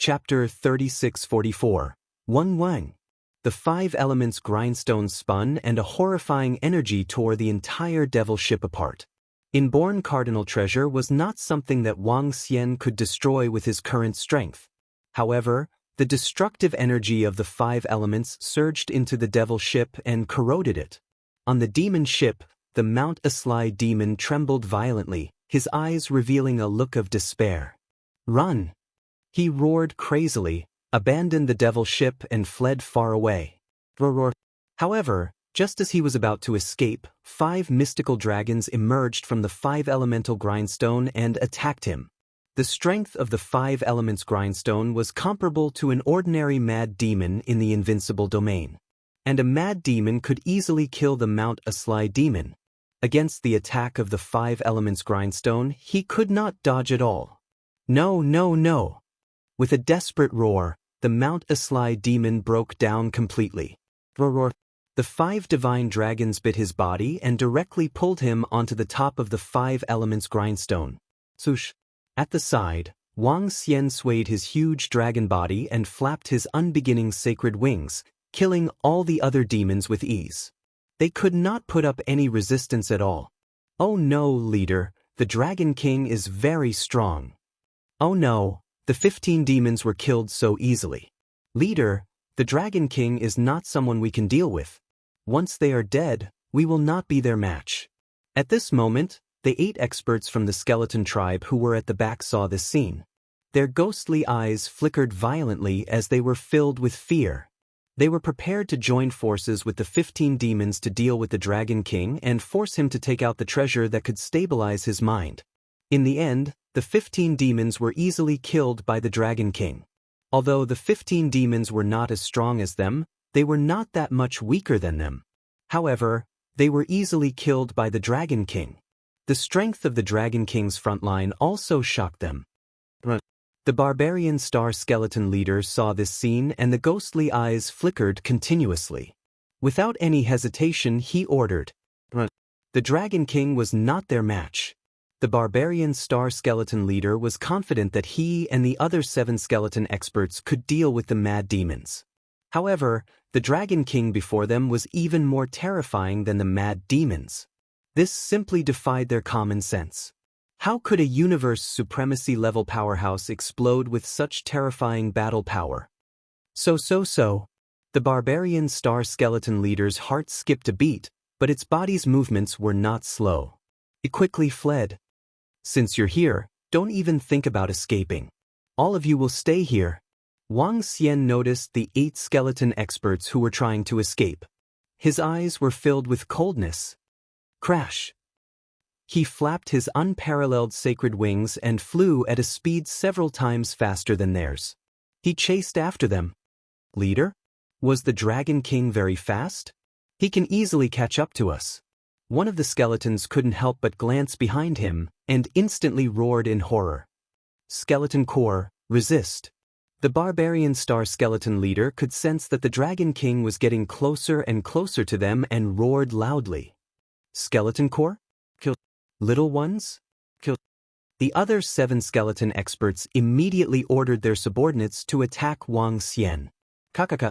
Chapter 3644. Wang Wang. The five elements grindstone spun and a horrifying energy tore the entire devil ship apart. Inborn cardinal treasure was not something that Wang Xian could destroy with his current strength. However, the destructive energy of the five elements surged into the devil ship and corroded it. On the demon ship, the Mount Aslai demon trembled violently, his eyes revealing a look of despair. "Run!" He roared crazily, abandoned the devil ship and fled far away. Roar. However, just as he was about to escape, five mystical dragons emerged from the five elemental grindstone and attacked him. The strength of the five elements grindstone was comparable to an ordinary mad demon in the Invincible domain. And a mad demon could easily kill the Mount Aslai demon. Against the attack of the five elements grindstone, he could not dodge at all. No, no, no. With a desperate roar, the Mount Aslai demon broke down completely. Roar. The five divine dragons bit his body and directly pulled him onto the top of the five elements grindstone. Swoosh. At the side, Wang Xian swayed his huge dragon body and flapped his unbeginning sacred wings, killing all the other demons with ease. They could not put up any resistance at all. "Oh no, leader, the Dragon King is very strong." "Oh no, the 15 demons were killed so easily." "Leader, the Dragon King is not someone we can deal with. Once they are dead, we will not be their match." At this moment, the 8 experts from the skeleton tribe who were at the back saw this scene. Their ghostly eyes flickered violently as they were filled with fear. They were prepared to join forces with the 15 demons to deal with the Dragon King and force him to take out the treasure that could stabilize his mind. In the end, the 15 demons were easily killed by the Dragon King. Although the 15 demons were not as strong as them, they were not that much weaker than them. However, they were easily killed by the Dragon King. The strength of the Dragon King's frontline also shocked them. The barbarian star skeleton leader saw this scene and the ghostly eyes flickered continuously. Without any hesitation, he ordered. The Dragon King was not their match. The barbarian star skeleton leader was confident that he and the other 7 skeleton experts could deal with the mad demons. However, the Dragon King before them was even more terrifying than the mad demons. This simply defied their common sense. How could a universe supremacy-level powerhouse explode with such terrifying battle power? So. The barbarian star skeleton leader's heart skipped a beat, but its body's movements were not slow. It quickly fled. "Since you're here, don't even think about escaping. All of you will stay here." Wang Xian noticed the 8 skeleton experts who were trying to escape. His eyes were filled with coldness. Crash. He flapped his unparalleled sacred wings and flew at a speed several times faster than theirs. He chased after them. "Leader? Was the Dragon King very fast? He can easily catch up to us." One of the skeletons couldn't help but glance behind him and instantly roared in horror. "Skeleton Core, resist." The barbarian star skeleton leader could sense that the Dragon King was getting closer and closer to them and roared loudly. "Skeleton Core? Kill. Little ones? Kill." The other 7 skeleton experts immediately ordered their subordinates to attack Wang Xian. Kakaka.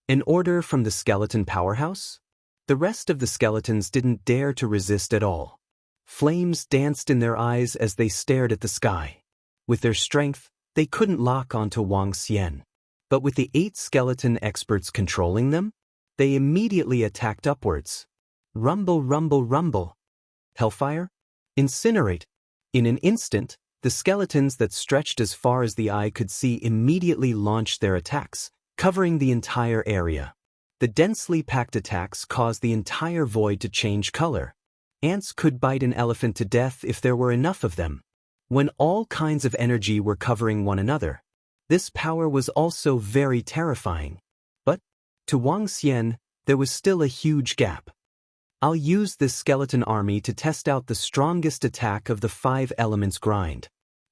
An order from the skeleton powerhouse? The rest of the skeletons didn't dare to resist at all. Flames danced in their eyes as they stared at the sky. With their strength, they couldn't lock onto Wang Xian. But with the 8 skeleton experts controlling them, they immediately attacked upwards. Rumble, rumble, rumble. Hellfire? Incinerate. In an instant, the skeletons that stretched as far as the eye could see immediately launched their attacks, covering the entire area. The densely packed attacks caused the entire void to change color. Ants could bite an elephant to death if there were enough of them. When all kinds of energy were covering one another, this power was also very terrifying. But, to Wang Xian, there was still a huge gap. "I'll use this skeleton army to test out the strongest attack of the 5 elements grind."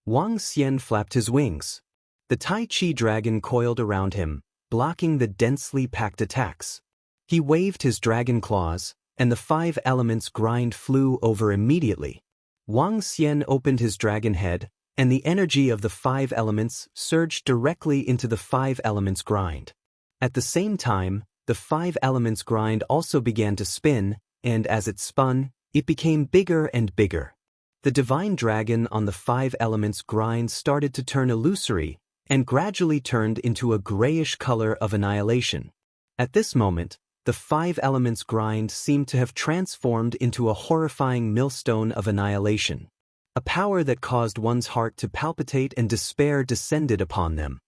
Wang Xian flapped his wings. The Tai Chi dragon coiled around him, blocking the densely packed attacks. He waved his dragon claws, and the 5 elements grind flew over immediately. Wang Xian opened his dragon head, and the energy of the 5 elements surged directly into the 5 elements grind. At the same time, the 5 elements grind also began to spin, and as it spun, it became bigger and bigger. The divine dragon on the 5 elements grind started to turn illusory, and gradually turned into a grayish color of annihilation. At this moment, the 5 elements grind seemed to have transformed into a horrifying millstone of annihilation. A power that caused one's heart to palpitate and despair descended upon them.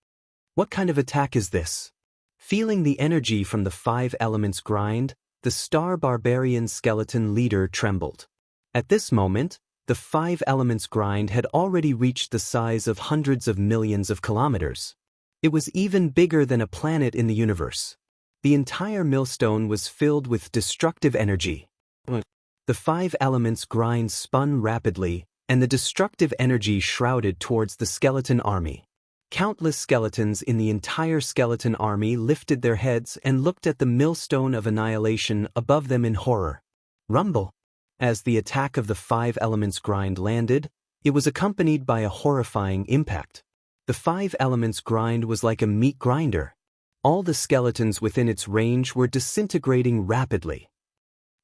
What kind of attack is this? Feeling the energy from the 5 elements grind, the Star Barbarian skeleton leader trembled. At this moment, the 5 elements grind had already reached the size of hundreds of millions of kilometers. It was even bigger than a planet in the universe. The entire millstone was filled with destructive energy. The 5 elements grind spun rapidly, and the destructive energy shrouded towards the skeleton army. Countless skeletons in the entire skeleton army lifted their heads and looked at the millstone of annihilation above them in horror. Rumble! As the attack of the 5 elements grind landed, it was accompanied by a horrifying impact. The 5 elements grind was like a meat grinder. All the skeletons within its range were disintegrating rapidly.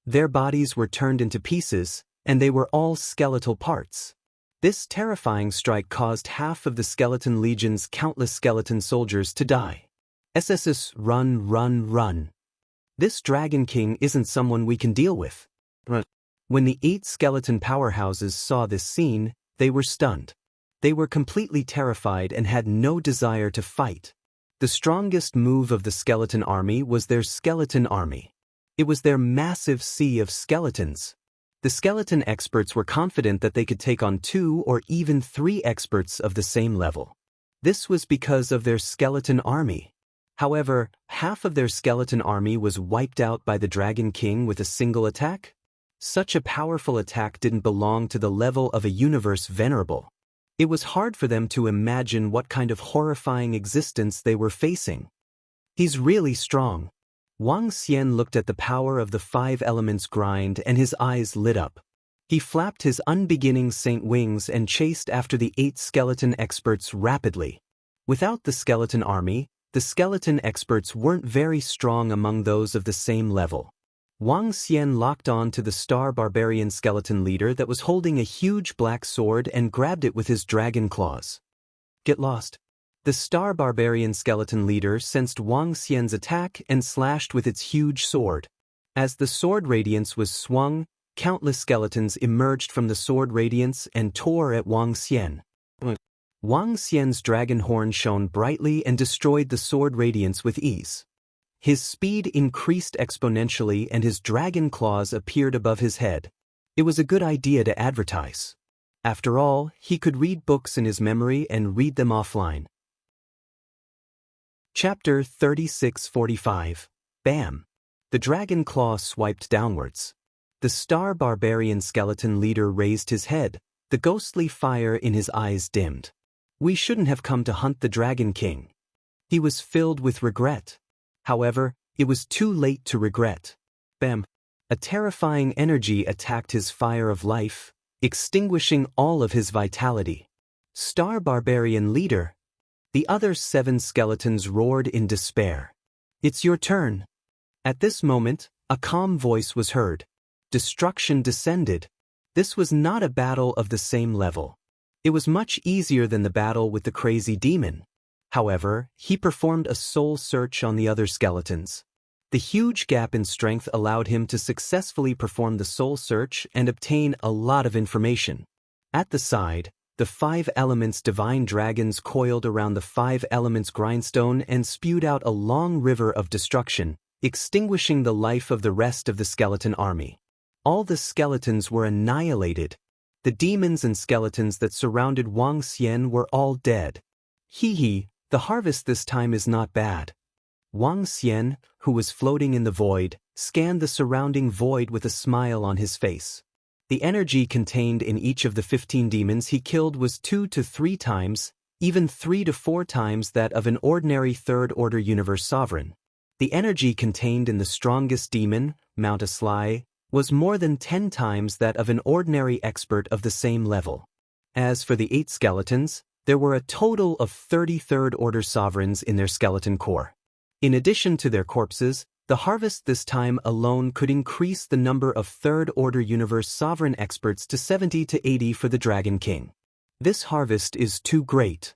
Their bodies were turned into pieces, and they were all skeletal parts. This terrifying strike caused half of the skeleton legion's countless skeleton soldiers to die. SSS, run, run, run. This Dragon King isn't someone we can deal with. When the 8 skeleton powerhouses saw this scene, they were stunned. They were completely terrified and had no desire to fight. The strongest move of the skeleton army was their skeleton army. It was their massive sea of skeletons. The skeleton experts were confident that they could take on 2 or even 3 experts of the same level. This was because of their skeleton army. However, half of their skeleton army was wiped out by the Dragon King with a single attack. Such a powerful attack didn't belong to the level of a universe venerable. It was hard for them to imagine what kind of horrifying existence they were facing. He's really strong. Wang Xian looked at the power of the 5 elements grind and his eyes lit up. He flapped his unbeginning saint wings and chased after the 8 skeleton experts rapidly. Without the skeleton army, the skeleton experts weren't very strong among those of the same level. Wang Xian locked on to the Star Barbarian skeleton leader that was holding a huge black sword and grabbed it with his dragon claws. Get lost. The Star Barbarian skeleton leader sensed Wang Xian's attack and slashed with its huge sword. As the sword radiance was swung, countless skeletons emerged from the sword radiance and tore at Wang Xian. Wang Xian's dragon horn shone brightly and destroyed the sword radiance with ease. His speed increased exponentially and his dragon claws appeared above his head. It was a good idea to advertise. After all, he could read books in his memory and read them offline. Chapter 3645. Bam! The dragon claw swiped downwards. The Star Barbarian skeleton leader raised his head, the ghostly fire in his eyes dimmed. We shouldn't have come to hunt the Dragon King. He was filled with regret. However, it was too late to regret. Bam! A terrifying energy attacked his fire of life, extinguishing all of his vitality. Star Barbarian leader! The other 7 skeletons roared in despair. It's your turn. At this moment, a calm voice was heard. Destruction descended. This was not a battle of the same level. It was much easier than the battle with the crazy demon. However, he performed a soul search on the other skeletons. The huge gap in strength allowed him to successfully perform the soul search and obtain a lot of information. At the side, the 5 elements divine dragons coiled around the 5 elements grindstone and spewed out a long river of destruction, extinguishing the life of the rest of the skeleton army. All the skeletons were annihilated. The demons and skeletons that surrounded Wang Xian were all dead. Hee, the harvest this time is not bad. Wang Xian, who was floating in the void, scanned the surrounding void with a smile on his face. The energy contained in each of the 15 demons he killed was 2 to 3 times, even 3 to 4 times that of an ordinary third-order universe sovereign. The energy contained in the strongest demon, Mount Aslai, was more than 10 times that of an ordinary expert of the same level. As for the 8 skeletons, there were a total of 30 third-order sovereigns in their skeleton core. In addition to their corpses, the harvest this time alone could increase the number of third-order universe sovereign experts to 70 to 80 for the Dragon King. This harvest is too great.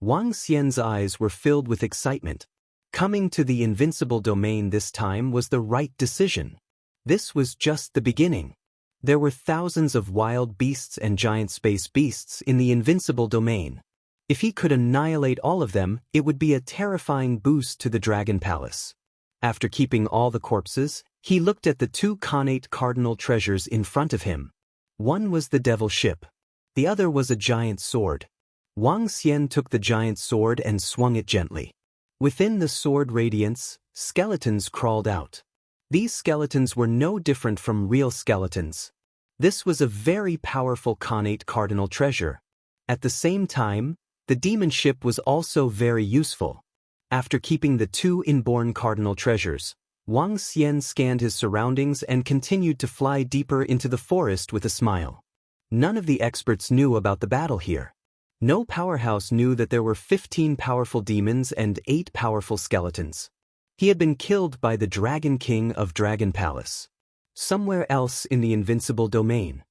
Wang Xian's eyes were filled with excitement. Coming to the Invincible domain this time was the right decision. This was just the beginning. There were thousands of wild beasts and giant space beasts in the Invincible domain. If he could annihilate all of them, it would be a terrifying boost to the Dragon Palace. After keeping all the corpses, he looked at the 2 connate cardinal treasures in front of him. One was the devil ship. The other was a giant sword. Wang Xian took the giant sword and swung it gently. Within the sword radiance, skeletons crawled out. These skeletons were no different from real skeletons. This was a very powerful connate cardinal treasure. At the same time, the demon ship was also very useful. After keeping the 2 inborn cardinal treasures, Wang Xian scanned his surroundings and continued to fly deeper into the forest with a smile. None of the experts knew about the battle here. No powerhouse knew that there were 15 powerful demons and 8 powerful skeletons. He had been killed by the Dragon King of Dragon Palace. Somewhere else in the Invincible domain.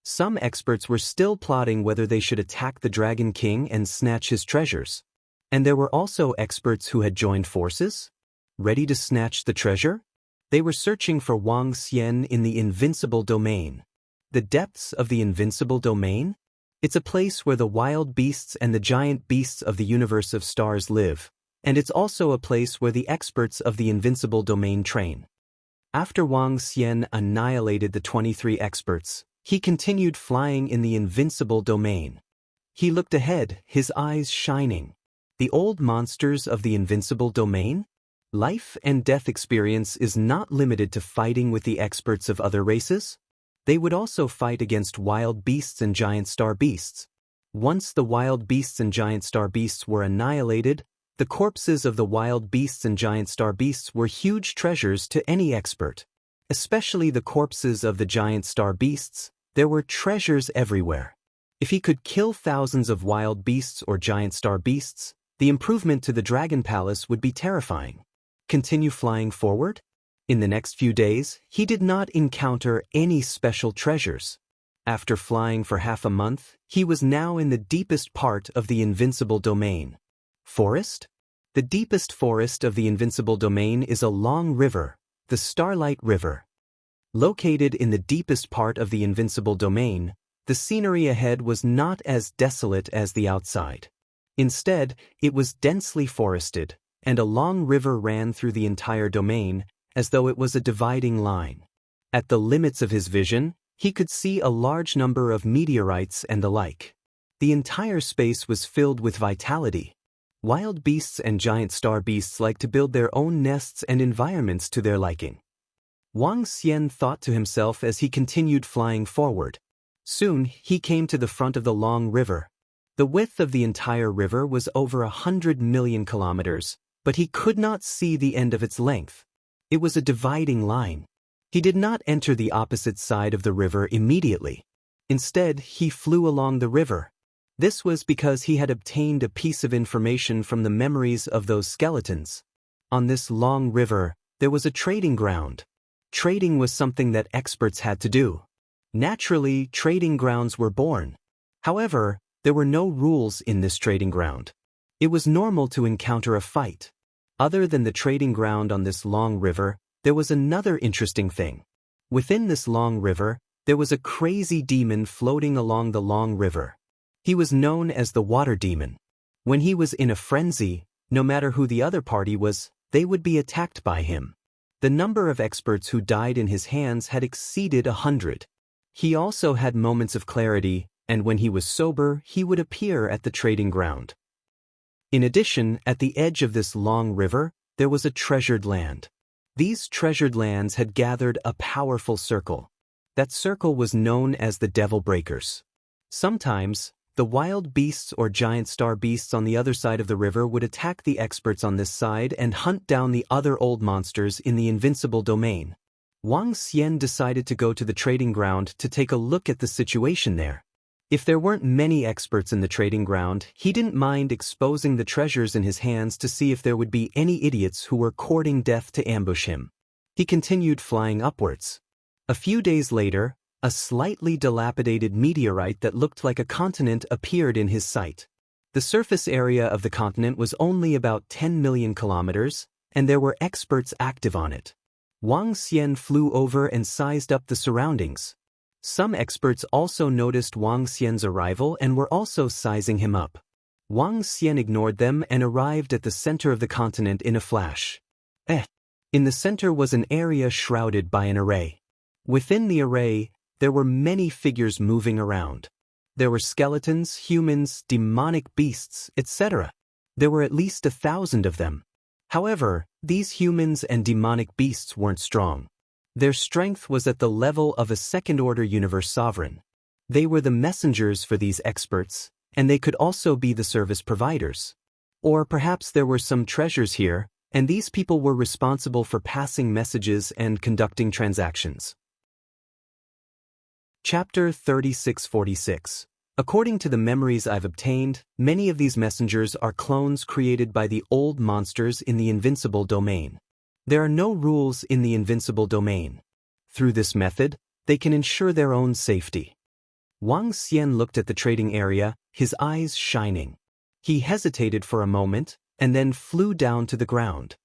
Some experts were still plotting whether they should attack the Dragon King and snatch his treasures. And there were also experts who had joined forces, ready to snatch the treasure. They were searching for Wang Xian in the Invincible domain. The depths of the Invincible domain? It's a place where the wild beasts and the giant beasts of the universe of stars live, and it's also a place where the experts of the Invincible domain train. After Wang Xian annihilated the 23 experts, he continued flying in the Invincible domain. He looked ahead, his eyes shining. The old monsters of the Invincible domain? Life and death experience is not limited to fighting with the experts of other races. They would also fight against wild beasts and giant star beasts. Once the wild beasts and giant star beasts were annihilated, the corpses of the wild beasts and giant star beasts were huge treasures to any expert. Especially the corpses of the giant star beasts, there were treasures everywhere. If he could kill thousands of wild beasts or giant star beasts, the improvement to the Dragon Palace would be terrifying. Continue flying forward? In the next few days, he did not encounter any special treasures. After flying for half a month, he was now in the deepest part of the Invincible domain. Forest? The deepest forest of the Invincible domain is a long river, the Starlight River. Located in the deepest part of the Invincible domain, the scenery ahead was not as desolate as the outside. Instead, it was densely forested, and a long river ran through the entire domain, as though it was a dividing line. At the limits of his vision, he could see a large number of meteorites and the like. The entire space was filled with vitality. Wild beasts and giant star beasts like to build their own nests and environments to their liking. Wang Xian thought to himself as he continued flying forward. Soon, he came to the front of the long river. The width of the entire river was over 100 million kilometers, but he could not see the end of its length. It was a dividing line. He did not enter the opposite side of the river immediately. Instead, he flew along the river. This was because he had obtained a piece of information from the memories of those skeletons. On this long river, there was a trading ground. Trading was something that experts had to do. Naturally, trading grounds were born. However, there were no rules in this trading ground. It was normal to encounter a fight. Other than the trading ground on this long river, there was another interesting thing. Within this long river, there was a crazy demon floating along the long river. He was known as the water demon. When he was in a frenzy, no matter who the other party was, they would be attacked by him. The number of experts who died in his hands had exceeded 100. He also had moments of clarity, and when he was sober, he would appear at the trading ground. In addition, at the edge of this long river, there was a treasured land. These treasured lands had gathered a powerful circle. That circle was known as the Devil Breakers. Sometimes, the wild beasts or giant star beasts on the other side of the river would attack the experts on this side and hunt down the other old monsters in the Invincible domain. Wang Xian decided to go to the trading ground to take a look at the situation there. If there weren't many experts in the trading ground, he didn't mind exposing the treasures in his hands to see if there would be any idiots who were courting death to ambush him. He continued flying upwards. A few days later, a slightly dilapidated meteorite that looked like a continent appeared in his sight. The surface area of the continent was only about 10 million kilometers, and there were experts active on it. Wang Xian flew over and sized up the surroundings. Some experts also noticed Wang Xian's arrival and were also sizing him up. Wang Xian ignored them and arrived at the center of the continent in a flash. In the center was an area shrouded by an array. Within the array, there were many figures moving around. There were skeletons, humans, demonic beasts, etc. There were at least 1,000 of them. However, these humans and demonic beasts weren't strong. Their strength was at the level of a second-order universe sovereign. They were the messengers for these experts, and they could also be the service providers. Or perhaps there were some treasures here, and these people were responsible for passing messages and conducting transactions. Chapter 3646. According to the memories I've obtained, many of these messengers are clones created by the old monsters in the Invincible domain. There are no rules in the Invincible domain. Through this method, they can ensure their own safety. Wang Xian looked at the trading area, his eyes shining. He hesitated for a moment, and then flew down to the ground.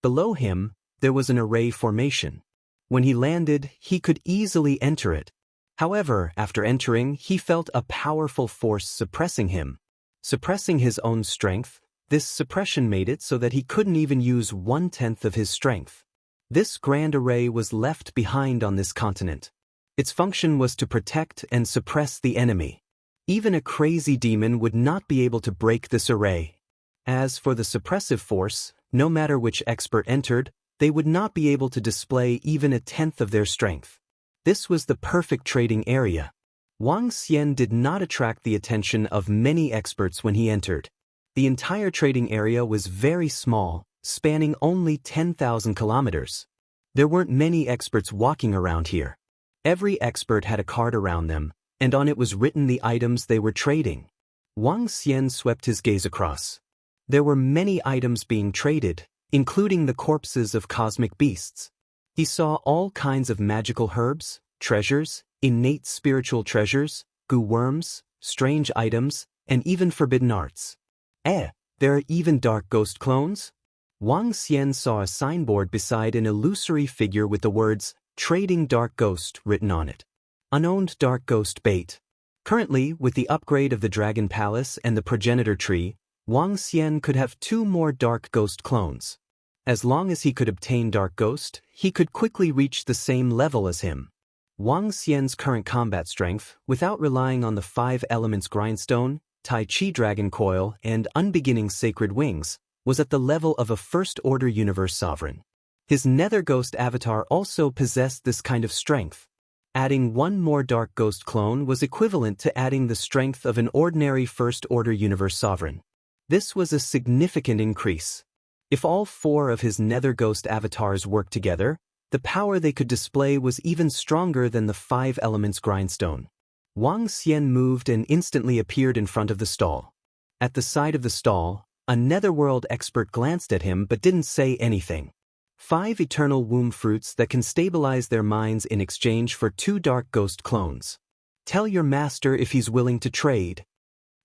Below him, there was an array formation. When he landed, he could easily enter it. However, after entering, he felt a powerful force suppressing him. Suppressing his own strength, this suppression made it so that he couldn't even use 1/10 of his strength. This grand array was left behind on this continent. Its function was to protect and suppress the enemy. Even a crazy demon would not be able to break this array. As for the suppressive force, no matter which expert entered, they would not be able to display even 1/10 of their strength. This was the perfect trading area. Wang Xian did not attract the attention of many experts when he entered. The entire trading area was very small, spanning only 10,000 kilometers. There weren't many experts walking around here. Every expert had a card around them, and on it was written the items they were trading. Wang Xian swept his gaze across. There were many items being traded, including the corpses of cosmic beasts. He saw all kinds of magical herbs, treasures, innate spiritual treasures, goo worms, strange items, and even forbidden arts. There are even dark ghost clones? Wang Xian saw a signboard beside an illusory figure with the words, Trading Dark Ghost written on it. Unowned dark ghost bait. Currently, with the upgrade of the Dragon Palace and the Progenitor Tree, Wang Xian could have 2 more dark ghost clones. As long as he could obtain Dark Ghost, he could quickly reach the same level as him. Wang Xian's current combat strength, without relying on the 5 elements grindstone, Tai Chi Dragon Coil, and unbeginning Sacred Wings, was at the level of a first-order universe sovereign. His Nether Ghost avatar also possessed this kind of strength. Adding 1 more Dark Ghost clone was equivalent to adding the strength of an ordinary first-order universe sovereign. This was a significant increase. If all 4 of his Nether Ghost avatars worked together, the power they could display was even stronger than the 5 elements grindstone. Wang Xian moved and instantly appeared in front of the stall. At the side of the stall, a netherworld expert glanced at him but didn't say anything. 5 eternal womb fruits that can stabilize their minds in exchange for 2 dark ghost clones. Tell your master if he's willing to trade,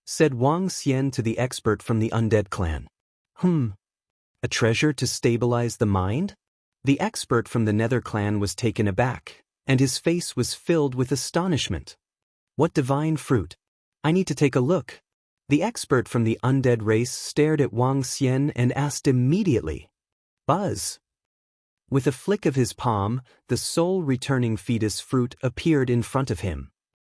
said Wang Xian to the expert from the undead clan. A treasure to stabilize the mind? The expert from the Nether clan was taken aback, and his face was filled with astonishment. What divine fruit? I need to take a look. The expert from the undead race stared at Wang Xian and asked immediately. Buzz. With a flick of his palm, the soul-returning fetus fruit appeared in front of him.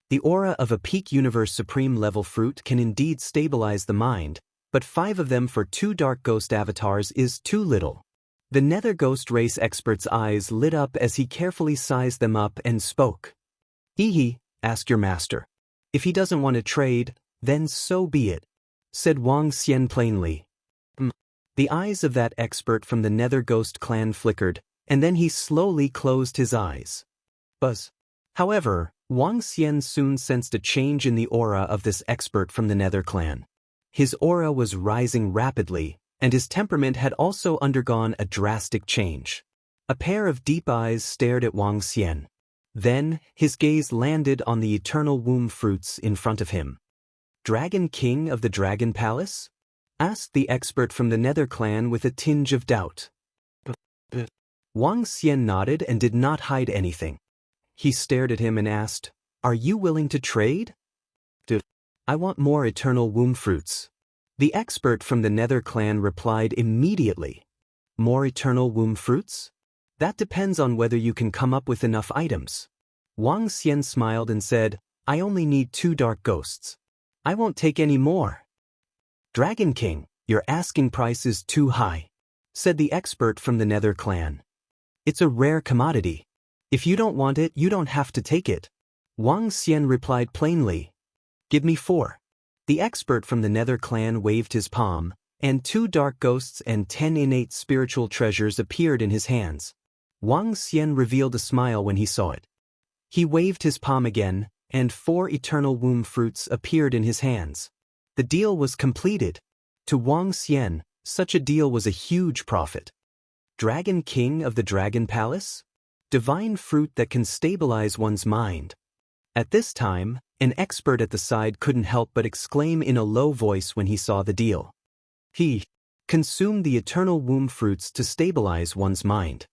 The aura of a peak universe supreme level fruit can indeed stabilize the mind, but 5 of them for 2 dark ghost avatars is too little. The Nether Ghost race expert's eyes lit up as he carefully sized them up and spoke. Ask your master. If he doesn't want to trade, then so be it, said Wang Xian plainly. The eyes of that expert from the Nether Ghost clan flickered, and then he slowly closed his eyes. Buzz. However, Wang Xian soon sensed a change in the aura of this expert from the Nether clan. His aura was rising rapidly, and his temperament had also undergone a drastic change. A pair of deep eyes stared at Wang Xian. Then, his gaze landed on the eternal womb fruits in front of him. "Dragon King of the Dragon Palace?" asked the expert from the Nether clan with a tinge of doubt. Wang Xian nodded and did not hide anything. He stared at him and asked, "Are you willing to trade?" "I want more eternal womb fruits." The expert from the Nether clan replied immediately. "More eternal womb fruits? That depends on whether you can come up with enough items." Wang Xian smiled and said, "I only need 2 dark ghosts. I won't take any more." "Dragon King, your asking price is too high," said the expert from the Nether clan. "It's a rare commodity. If you don't want it, you don't have to take it." Wang Xian replied plainly. "Give me 4. The expert from the Nether clan waved his palm, and 2 dark ghosts and 10 innate spiritual treasures appeared in his hands. Wang Xian revealed a smile when he saw it. He waved his palm again, and 4 eternal womb fruits appeared in his hands. The deal was completed. To Wang Xian, such a deal was a huge profit. Dragon King of the Dragon Palace? Divine fruit that can stabilize one's mind. At this time, an expert at the side couldn't help but exclaim in a low voice when he saw the deal. He consumed the eternal womb fruits to stabilize one's mind.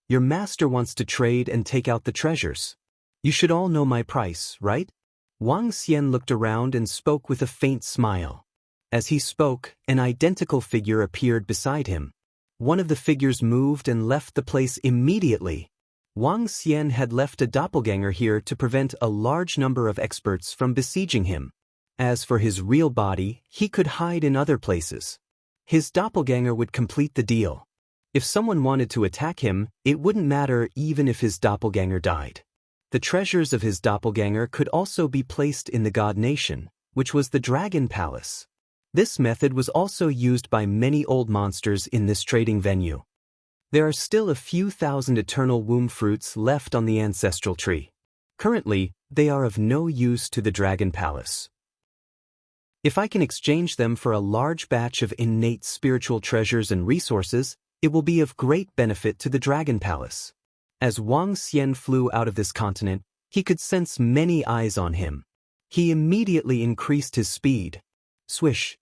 Your master wants to trade and take out the treasures. You should all know my price, right? Wang Xian looked around and spoke with a faint smile. As he spoke, an identical figure appeared beside him. One of the figures moved and left the place immediately. Wang Xian had left a doppelganger here to prevent a large number of experts from besieging him. As for his real body, he could hide in other places. His doppelganger would complete the deal. If someone wanted to attack him, it wouldn't matter even if his doppelganger died. The treasures of his doppelganger could also be placed in the God Nation, which was the Dragon Palace. This method was also used by many old monsters in this trading venue. There are still a few thousand eternal womb fruits left on the ancestral tree. Currently, they are of no use to the Dragon Palace. If I can exchange them for a large batch of innate spiritual treasures and resources, it will be of great benefit to the Dragon Palace. As Wang Xian flew out of this continent, he could sense many eyes on him. He immediately increased his speed. Swish.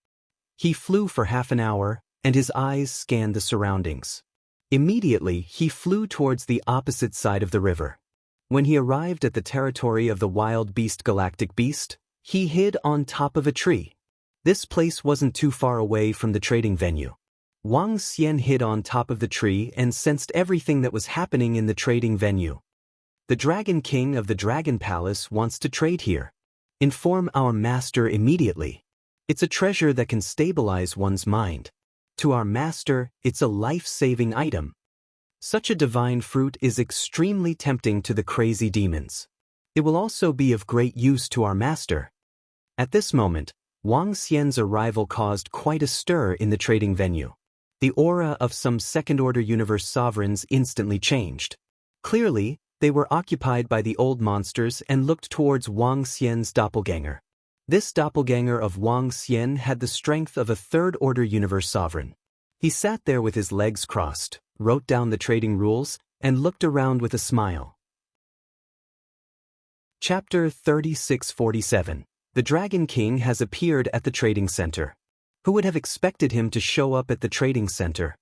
He flew for half an hour, and his eyes scanned the surroundings. Immediately, he flew towards the opposite side of the river. When he arrived at the territory of the wild beast Galactic Beast, he hid on top of a tree. This place wasn't too far away from the trading venue. Wang Xian hid on top of the tree and sensed everything that was happening in the trading venue. The Dragon King of the Dragon Palace wants to trade here. Inform our master immediately. It's a treasure that can stabilize one's mind. To our master, it's a life-saving item. Such a divine fruit is extremely tempting to the crazy demons. It will also be of great use to our master. At this moment, Wang Xian's arrival caused quite a stir in the trading venue. The aura of some second-order universe sovereigns instantly changed. Clearly, they were occupied by the old monsters and looked towards Wang Xian's doppelganger. This doppelganger of Wang Xian had the strength of a third-order universe sovereign. He sat there with his legs crossed, wrote down the trading rules, and looked around with a smile. Chapter 3647. The Dragon King has appeared at the trading center. Who would have expected him to show up at the trading center?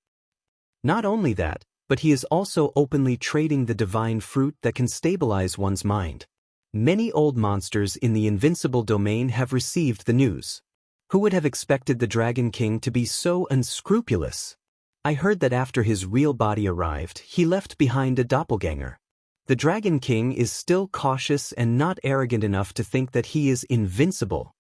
Not only that, but he is also openly trading the divine fruit that can stabilize one's mind. Many old monsters in the Invincible domain have received the news. Who would have expected the Dragon King to be so unscrupulous? I heard that after his real body arrived, he left behind a doppelganger. The Dragon King is still cautious and not arrogant enough to think that he is invincible.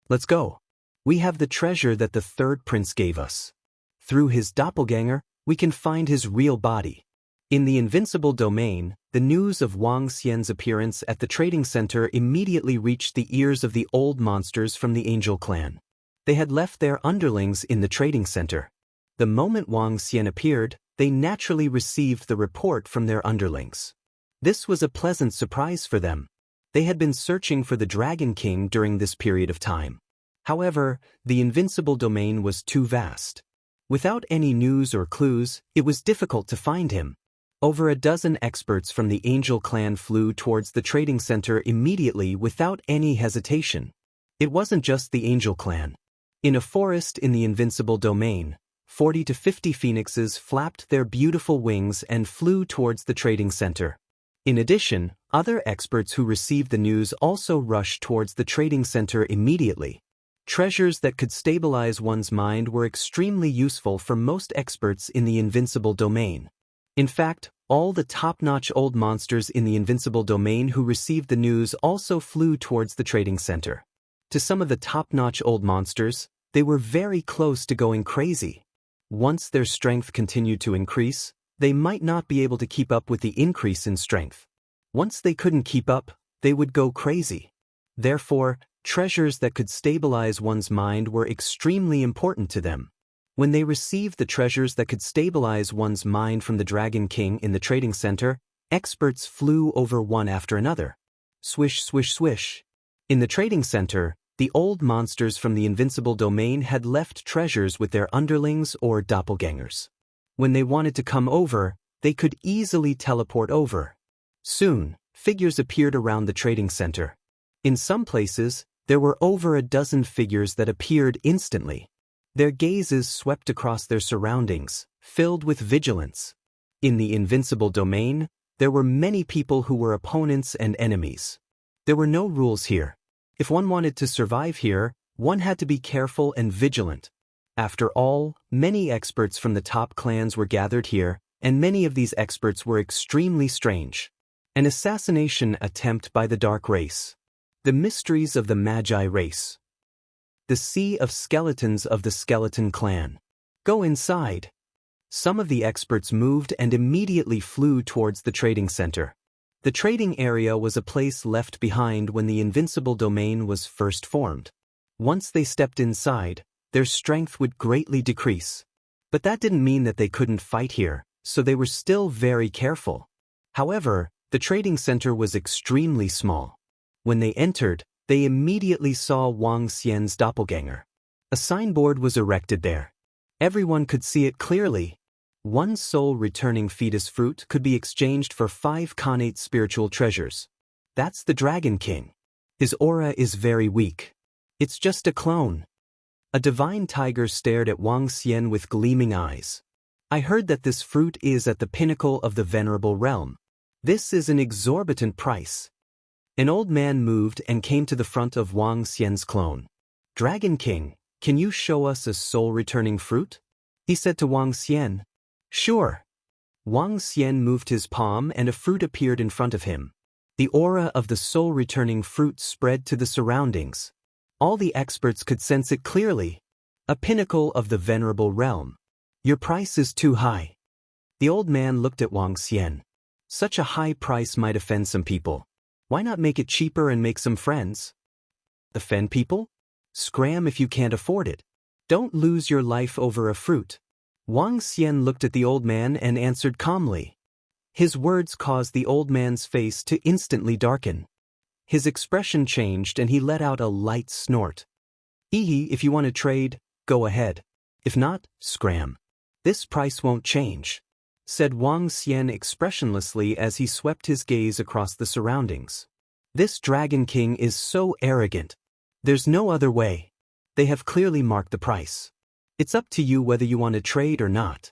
Let's go. We have the treasure that the third prince gave us. Through his doppelganger, we can find his real body. In the Invincible domain, the news of Wang Xian's appearance at the trading center immediately reached the ears of the old monsters from the Angel clan. They had left their underlings in the trading center. The moment Wang Xian appeared, they naturally received the report from their underlings. This was a pleasant surprise for them. They had been searching for the Dragon King during this period of time. However, the Invincible domain was too vast. Without any news or clues, it was difficult to find him. Over a dozen experts from the Angel clan flew towards the trading center immediately without any hesitation. It wasn't just the Angel clan. In a forest in the Invincible domain, 40 to 50 phoenixes flapped their beautiful wings and flew towards the trading center. In addition, other experts who received the news also rushed towards the trading center immediately. Treasures that could stabilize one's mind were extremely useful for most experts in the Invincible domain. In fact, all the top-notch old monsters in the Invincible domain who received the news also flew towards the trading center. To some of the top-notch old monsters, they were very close to going crazy. Once their strength continued to increase, they might not be able to keep up with the increase in strength. Once they couldn't keep up, they would go crazy. Therefore, treasures that could stabilize one's mind were extremely important to them. When they received the treasures that could stabilize one's mind from the Dragon King in the trading center, experts flew over one after another. Swish, swish, swish. In the trading center, the old monsters from the Invincible domain had left treasures with their underlings or doppelgangers. When they wanted to come over, they could easily teleport over. Soon, figures appeared around the trading center. In some places, there were over a dozen figures that appeared instantly. Their gazes swept across their surroundings, filled with vigilance. In the Invincible domain, there were many people who were opponents and enemies. There were no rules here. If one wanted to survive here, one had to be careful and vigilant. After all, many experts from the top clans were gathered here, and many of these experts were extremely strange. An assassination attempt by the Dark Race. The mysteries of the Magi race. The Sea of Skeletons of the Skeleton Clan. Go inside. Some of the experts moved and immediately flew towards the trading center. The trading area was a place left behind when the Invincible domain was first formed. Once they stepped inside, their strength would greatly decrease. But that didn't mean that they couldn't fight here, so they were still very careful. However, the trading center was extremely small. When they entered, they immediately saw Wang Xian's doppelganger. A signboard was erected there. Everyone could see it clearly. One soul-returning fetus fruit could be exchanged for 5 connate spiritual treasures. That's the Dragon King. His aura is very weak. It's just a clone. A divine tiger stared at Wang Xian with gleaming eyes. I heard that this fruit is at the pinnacle of the venerable realm. This is an exorbitant price. An old man moved and came to the front of Wang Xian's clone. Dragon King, can you show us a soul-returning fruit? He said to Wang Xian. Sure. Wang Xian moved his palm and a fruit appeared in front of him. The aura of the soul-returning fruit spread to the surroundings. All the experts could sense it clearly. A pinnacle of the venerable realm. Your price is too high. The old man looked at Wang Xian. Such a high price might offend some people. Why not make it cheaper and make some friends? Offend people? Scram if you can't afford it. Don't lose your life over a fruit. Wang Xian looked at the old man and answered calmly. His words caused the old man's face to instantly darken. His expression changed and he let out a light snort. If you want to trade, go ahead. If not, scram. This price won't change, said Wang Xian expressionlessly as he swept his gaze across the surroundings. This Dragon King is so arrogant. There's no other way. They have clearly marked the price. It's up to you whether you want to trade or not.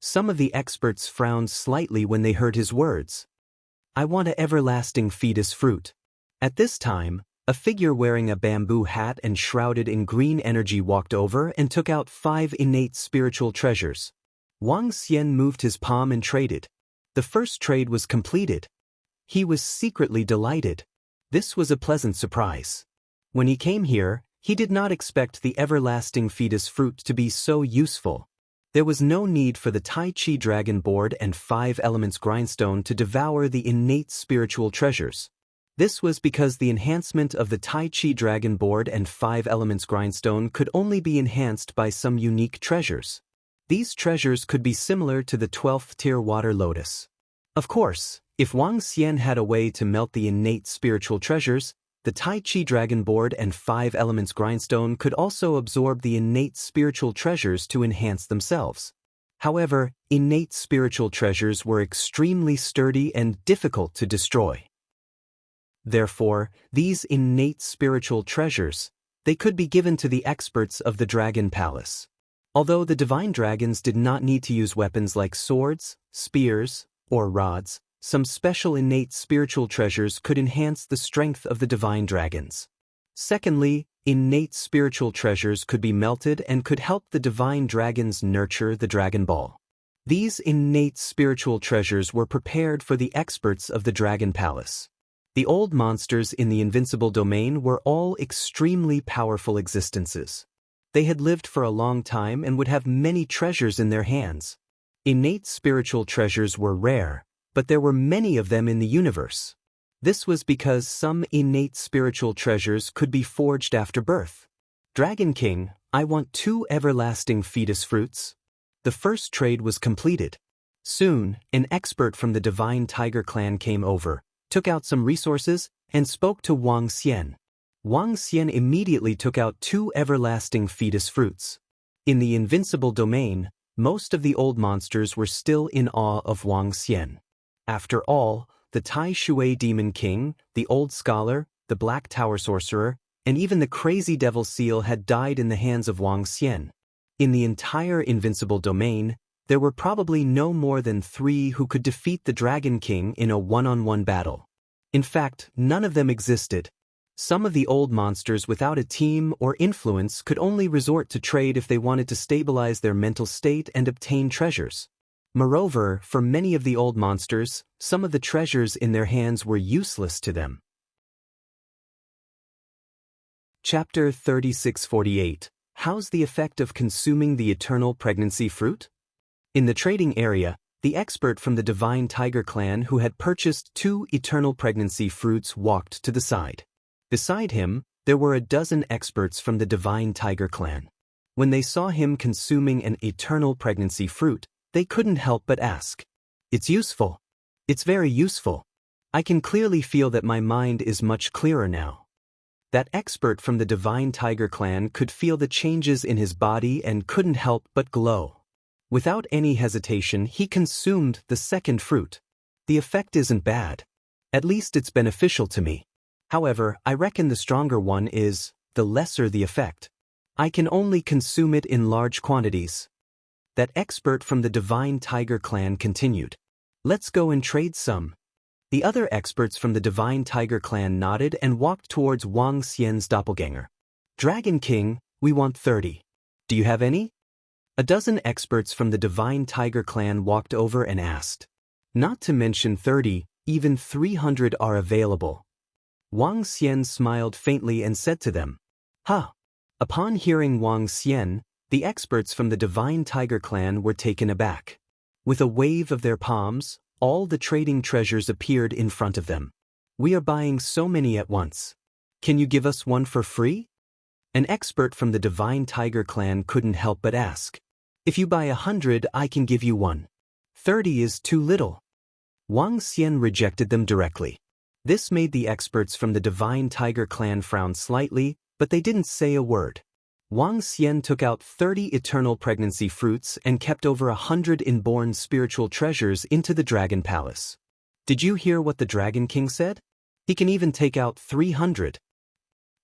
Some of the experts frowned slightly when they heard his words. I want an everlasting fetus fruit. At this time, a figure wearing a bamboo hat and shrouded in green energy walked over and took out 5 innate spiritual treasures. Wang Xian moved his palm and traded. The first trade was completed. He was secretly delighted. This was a pleasant surprise. When he came here, he did not expect the everlasting fetus fruit to be so useful. There was no need for the Tai Chi Dragon Board and 5 Elements Grindstone to devour the innate spiritual treasures. This was because the enhancement of the Tai Chi Dragon Board and 5 Elements Grindstone could only be enhanced by some unique treasures. These treasures could be similar to the 12th tier water lotus. Of course, If Wang Xian had a way to melt the innate spiritual treasures, the Tai Chi Dragon Board and 5 Elements Grindstone could also absorb the innate spiritual treasures to enhance themselves. However, innate spiritual treasures were extremely sturdy and difficult to destroy. Therefore, these innate spiritual treasures, they could be given to the experts of the Dragon Palace. Although the divine dragons did not need to use weapons like swords, spears, or rods, some special innate spiritual treasures could enhance the strength of the divine dragons. Secondly, innate spiritual treasures could be melted and could help the divine dragons nurture the Dragon Ball. These innate spiritual treasures were prepared for the experts of the Dragon Palace. The old monsters in the Invincible domain were all extremely powerful existences. They had lived for a long time and would have many treasures in their hands. Innate spiritual treasures were rare, but there were many of them in the universe. This was because some innate spiritual treasures could be forged after birth. Dragon King, I want 2 everlasting fetus fruits. The first trade was completed. Soon, an expert from the Divine Tiger Clan came over, took out some resources, and spoke to Wang Xian. Wang Xian immediately took out 2 everlasting fetus fruits. In the Invincible domain, most of the old monsters were still in awe of Wang Xian. After all, the Tai Shui Demon King, the Old Scholar, the Black Tower Sorcerer, and even the Crazy Devil Seal had died in the hands of Wang Xian. In the entire Invincible domain, there were probably no more than 3 who could defeat the Dragon King in a one-on-one battle. In fact, none of them existed. Some of the old monsters without a team or influence could only resort to trade if they wanted to stabilize their mental state and obtain treasures. Moreover, for many of the old monsters, some of the treasures in their hands were useless to them. Chapter 3648. How's the effect of consuming the eternal pregnancy fruit? In the trading area, the expert from the Divine Tiger Clan who had purchased 2 eternal pregnancy fruits walked to the side. Beside him, there were a dozen experts from the Divine Tiger Clan. When they saw him consuming an eternal pregnancy fruit, they couldn't help but ask, "It's useful. It's very useful. I can clearly feel that my mind is much clearer now." That expert from the Divine Tiger Clan could feel the changes in his body and couldn't help but glow. Without any hesitation, he consumed the second fruit. The effect isn't bad. At least it's beneficial to me. However, I reckon the stronger one is, the lesser the effect. I can only consume it in large quantities. That expert from the Divine Tiger Clan continued. Let's go and trade some. The other experts from the Divine Tiger Clan nodded and walked towards Wang Xian's doppelganger. Dragon King, we want 30. Do you have any? A dozen experts from the Divine Tiger Clan walked over and asked. Not to mention 30, even 300 are available. Wang Xian smiled faintly and said to them, "Huh." Upon hearing Wang Xian, the experts from the Divine Tiger Clan were taken aback. With a wave of their palms, all the trading treasures appeared in front of them. "We are buying so many at once. Can you give us one for free?" An expert from the Divine Tiger Clan couldn't help but ask. "If you buy 100, I can give you one. 30 is too little." Wang Xian rejected them directly. This made the experts from the Divine Tiger Clan frown slightly, but they didn't say a word. Wang Xian took out 30 eternal pregnancy fruits and kept over 100 inborn spiritual treasures into the Dragon Palace. Did you hear what the Dragon King said? He can even take out 300.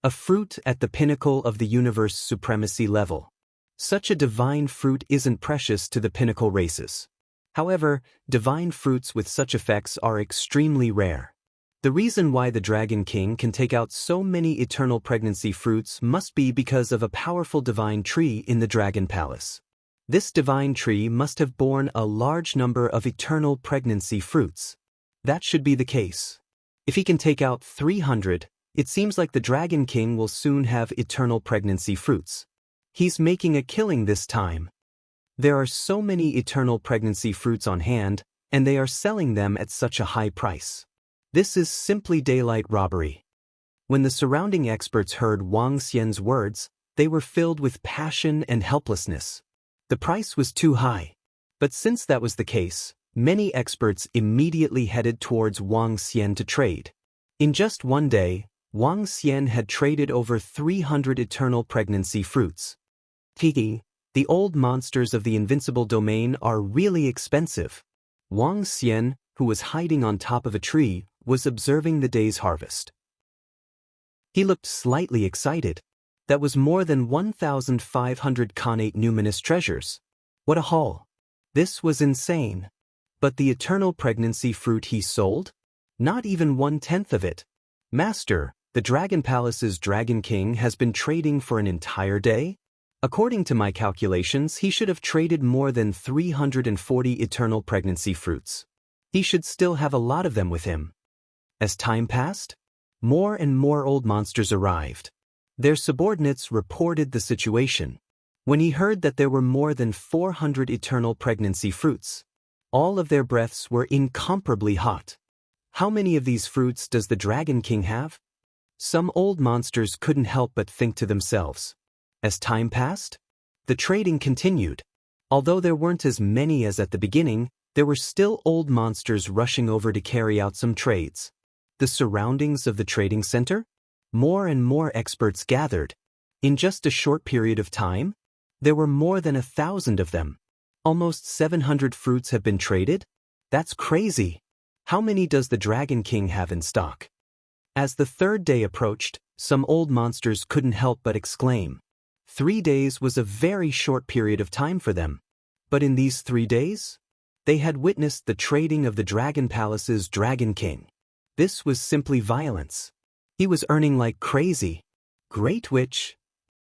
A fruit at the pinnacle of the universe supremacy level. Such a divine fruit isn't precious to the pinnacle races. However, divine fruits with such effects are extremely rare. The reason why the Dragon King can take out so many eternal pregnancy fruits must be because of a powerful divine tree in the Dragon Palace. This divine tree must have borne a large number of eternal pregnancy fruits. That should be the case. If he can take out 300, it seems like the Dragon King will soon have eternal pregnancy fruits. He's making a killing this time. There are so many eternal pregnancy fruits on hand, and they are selling them at such a high price. This is simply daylight robbery. When the surrounding experts heard Wang Xian's words, they were filled with passion and helplessness. The price was too high. But since that was the case, Many experts immediately headed towards Wang Xian to trade. In just one day, Wang Xian had traded over 300 eternal pregnancy fruits. Tiki, the old monsters of the Invincible domain are really expensive. Wang Xian, who was hiding on top of a tree, was observing the day's harvest. He looked slightly excited. That was more than 1,500 connate numinous treasures. What a haul! This was insane. But the eternal pregnancy fruit he sold? Not even 1/10 of it. Master, the Dragon Palace's Dragon King has been trading for an entire day? According to my calculations, he should have traded more than 340 eternal pregnancy fruits. He should still have a lot of them with him. As time passed, more and more old monsters arrived. Their subordinates reported the situation. When he heard that there were more than 400 eternal pregnancy fruits, all of their breaths were incomparably hot. How many of these fruits does the Dragon King have? Some old monsters couldn't help but think to themselves. As time passed, the trading continued. Although there weren't as many as at the beginning, there were still old monsters rushing over to carry out some trades. The surroundings of the trading center? More and more experts gathered. In just a short period of time, there were more than 1,000 of them. Almost 700 fruits have been traded? That's crazy. How many does the Dragon King have in stock? As the third day approached, some old monsters couldn't help but exclaim. 3 days was a very short period of time for them. But in these 3 days, they had witnessed the trading of the Dragon Palace's Dragon King. This was simply violence. He was earning like crazy. Great Witch!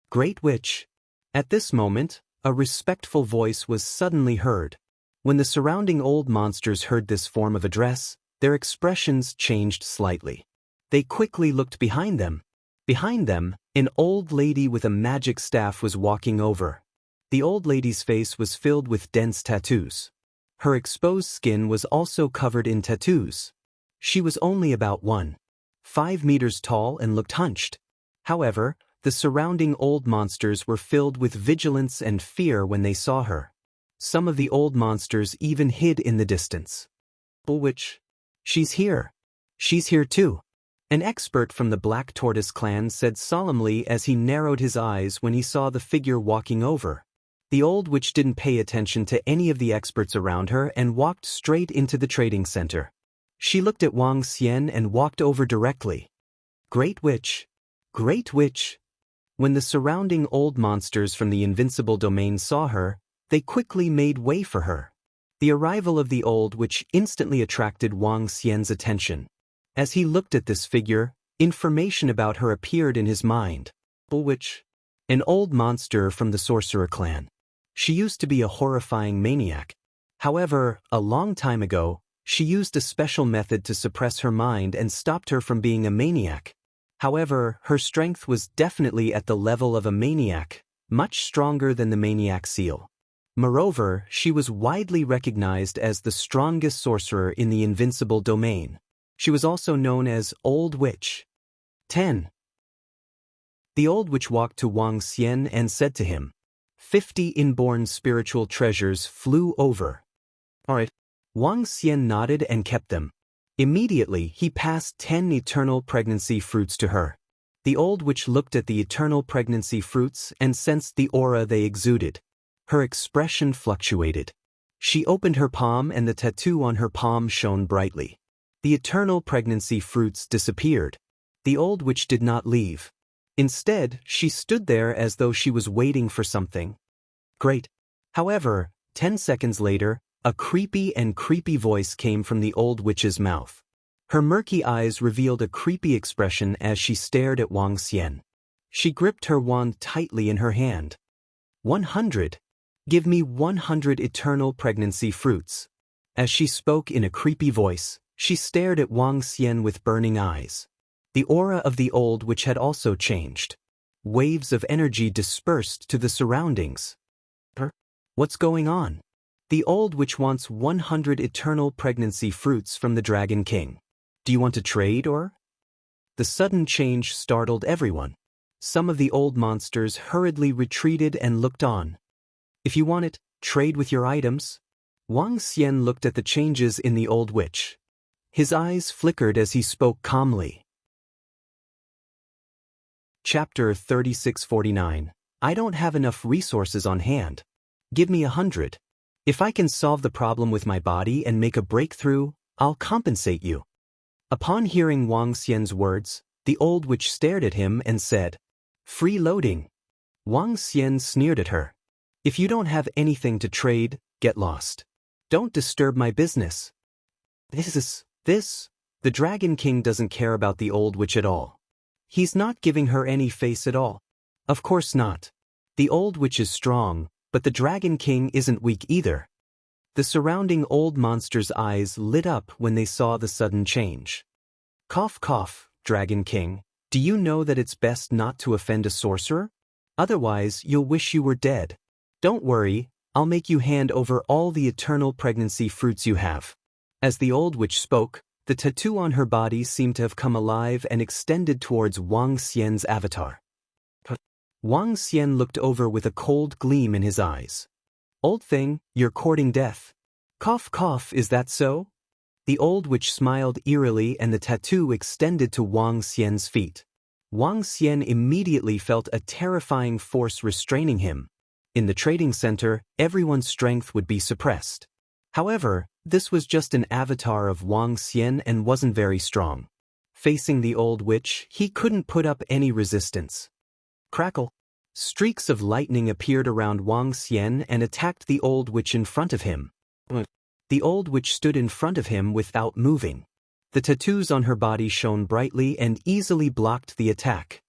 Great Witch! At this moment, a respectful voice was suddenly heard. When the surrounding old monsters heard this form of address, their expressions changed slightly. They quickly looked behind them. Behind them, an old lady with a magic staff was walking over. The old lady's face was filled with dense tattoos. Her exposed skin was also covered in tattoos. She was only about 1.5 meters tall and looked hunched. However, the surrounding old monsters were filled with vigilance and fear when they saw her. Some of the old monsters even hid in the distance. Witch, she's here. She's here too. An expert from the Black Tortoise clan said solemnly as he narrowed his eyes when he saw the figure walking over. The old witch didn't pay attention to any of the experts around her and walked straight into the trading center. She looked at Wang Xian and walked over directly. Great Witch! Great Witch! When the surrounding old monsters from the Invincible domain saw her, they quickly made way for her. The arrival of the old witch instantly attracted Wang Xian's attention. As he looked at this figure, information about her appeared in his mind. Witch, an old monster from the Sorcerer clan. She used to be a horrifying maniac. However, a long time ago, she used a special method to suppress her mind and stopped her from being a maniac. However, her strength was definitely at the level of a maniac, much stronger than the maniac seal. Moreover, she was widely recognized as the strongest sorcerer in the Invincible domain. She was also known as Old Witch. 10. The old witch walked to Wang Xian and said to him, 50 inborn spiritual treasures flew over. All right. Wang Xian nodded and kept them. Immediately, he passed 10 eternal pregnancy fruits to her. The old witch looked at the eternal pregnancy fruits and sensed the aura they exuded. Her expression fluctuated. She opened her palm and the tattoo on her palm shone brightly. The eternal pregnancy fruits disappeared. The old witch did not leave. Instead, she stood there as though she was waiting for something. Great. However, 10 seconds later, a creepy voice came from the old witch's mouth. Her murky eyes revealed a creepy expression as she stared at Wang Xian. She gripped her wand tightly in her hand. 100. Give me 100 eternal pregnancy fruits. As she spoke in a creepy voice, she stared at Wang Xian with burning eyes. The aura of the old witch had also changed. Waves of energy dispersed to the surroundings. What's going on? The old witch wants 100 eternal pregnancy fruits from the Dragon King. Do you want to trade or? The sudden change startled everyone. Some of the old monsters hurriedly retreated and looked on. If you want it, trade with your items. Wang Xian looked at the changes in the old witch. His eyes flickered as he spoke calmly. Chapter 3649. I don't have enough resources on hand. Give me 100. If I can solve the problem with my body and make a breakthrough, I'll compensate you. Upon hearing Wang Xian's words, the old witch stared at him and said, "Freeloading." Wang Xian sneered at her. "If you don't have anything to trade, get lost. Don't disturb my business." The Dragon King doesn't care about the old witch at all. He's not giving her any face at all. Of course not. The old witch is strong, but the Dragon King isn't weak either. The surrounding old monsters' eyes lit up when they saw the sudden change. Cough cough, Dragon King, do you know that it's best not to offend a sorcerer? Otherwise you'll wish you were dead. Don't worry, I'll make you hand over all the eternal pregnancy fruits you have. As the old witch spoke, the tattoo on her body seemed to have come alive and extended towards Wang Xian's avatar. Wang Xian looked over with a cold gleam in his eyes. "Old thing, you're courting death." Cough cough, is that so? The old witch smiled eerily and the tattoo extended to Wang Xian's feet. Wang Xian immediately felt a terrifying force restraining him. In the trading center, everyone's strength would be suppressed. However, this was just an avatar of Wang Xian and wasn't very strong. Facing the old witch, he couldn't put up any resistance. Crackle! Streaks of lightning appeared around Wang Xian and attacked the old witch in front of him. The old witch stood in front of him without moving. The tattoos on her body shone brightly and easily blocked the attack.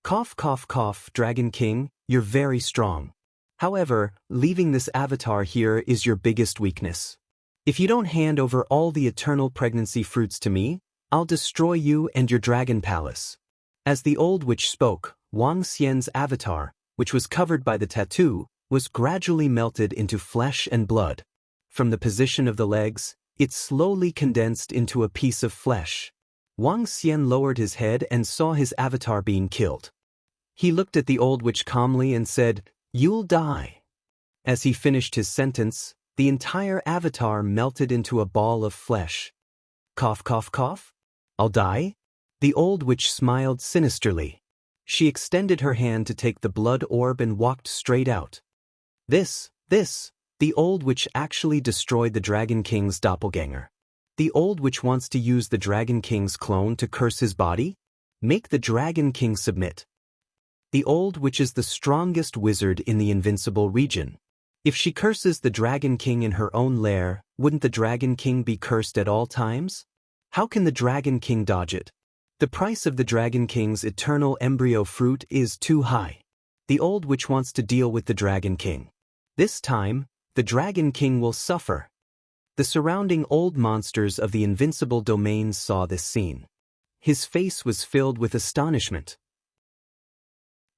Cough cough cough, Dragon King, you're very strong. However, leaving this avatar here is your biggest weakness. If you don't hand over all the eternal pregnancy fruits to me, I'll destroy you and your dragon palace. As the old witch spoke, Wang Xian's avatar, which was covered by the tattoo, was gradually melted into flesh and blood. From the position of the legs, it slowly condensed into a piece of flesh. Wang Xian lowered his head and saw his avatar being killed. He looked at the old witch calmly and said, "You'll die." As he finished his sentence, the entire avatar melted into a ball of flesh. Cough cough cough? I'll die? The old witch smiled sinisterly. She extended her hand to take the blood orb and walked straight out. The old witch actually destroyed the Dragon King's doppelganger. The old witch wants to use the Dragon King's clone to curse his body? Make the Dragon King submit. The old witch is the strongest wizard in the Invincible region. If she curses the Dragon King in her own lair, wouldn't the Dragon King be cursed at all times? How can the Dragon King dodge it? The price of the Dragon King's eternal embryo fruit is too high. The old witch wants to deal with the Dragon King. This time, the Dragon King will suffer. The surrounding old monsters of the Invincible domain saw this scene. His face was filled with astonishment.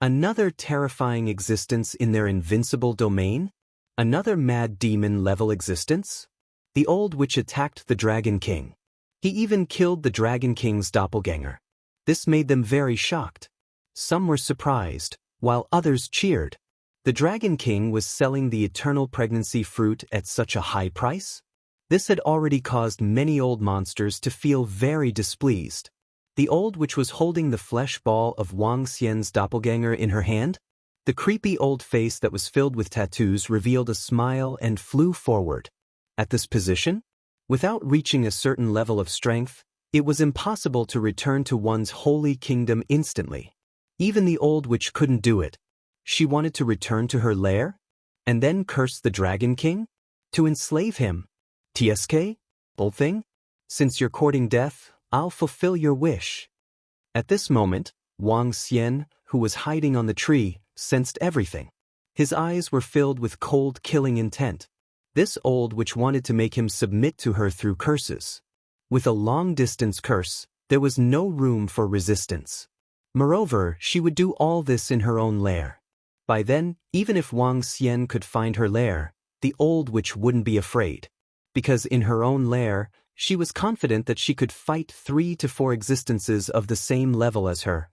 Another terrifying existence in their Invincible domain? Another mad demon-level existence? The old witch attacked the Dragon King. He even killed the Dragon King's doppelganger. This made them very shocked. Some were surprised, while others cheered. The Dragon King was selling the eternal pregnancy fruit at such a high price? This had already caused many old monsters to feel very displeased. The old witch was holding the flesh ball of Wang Xian's doppelganger in her hand. The creepy old face that was filled with tattoos revealed a smile and flew forward. At this position, without reaching a certain level of strength, it was impossible to return to one's holy kingdom instantly. Even the old witch couldn't do it. She wanted to return to her lair? And then curse the Dragon King? To enslave him? TSK? Old thing? Since you're courting death, I'll fulfill your wish. At this moment, Wang Xian, who was hiding on the tree, sensed everything. His eyes were filled with cold killing intent. This old witch wanted to make him submit to her through curses. With a long-distance curse, there was no room for resistance. Moreover, she would do all this in her own lair. By then, even if Wang Xian could find her lair, the old witch wouldn't be afraid. Because in her own lair, she was confident that she could fight 3 to 4 existences of the same level as her.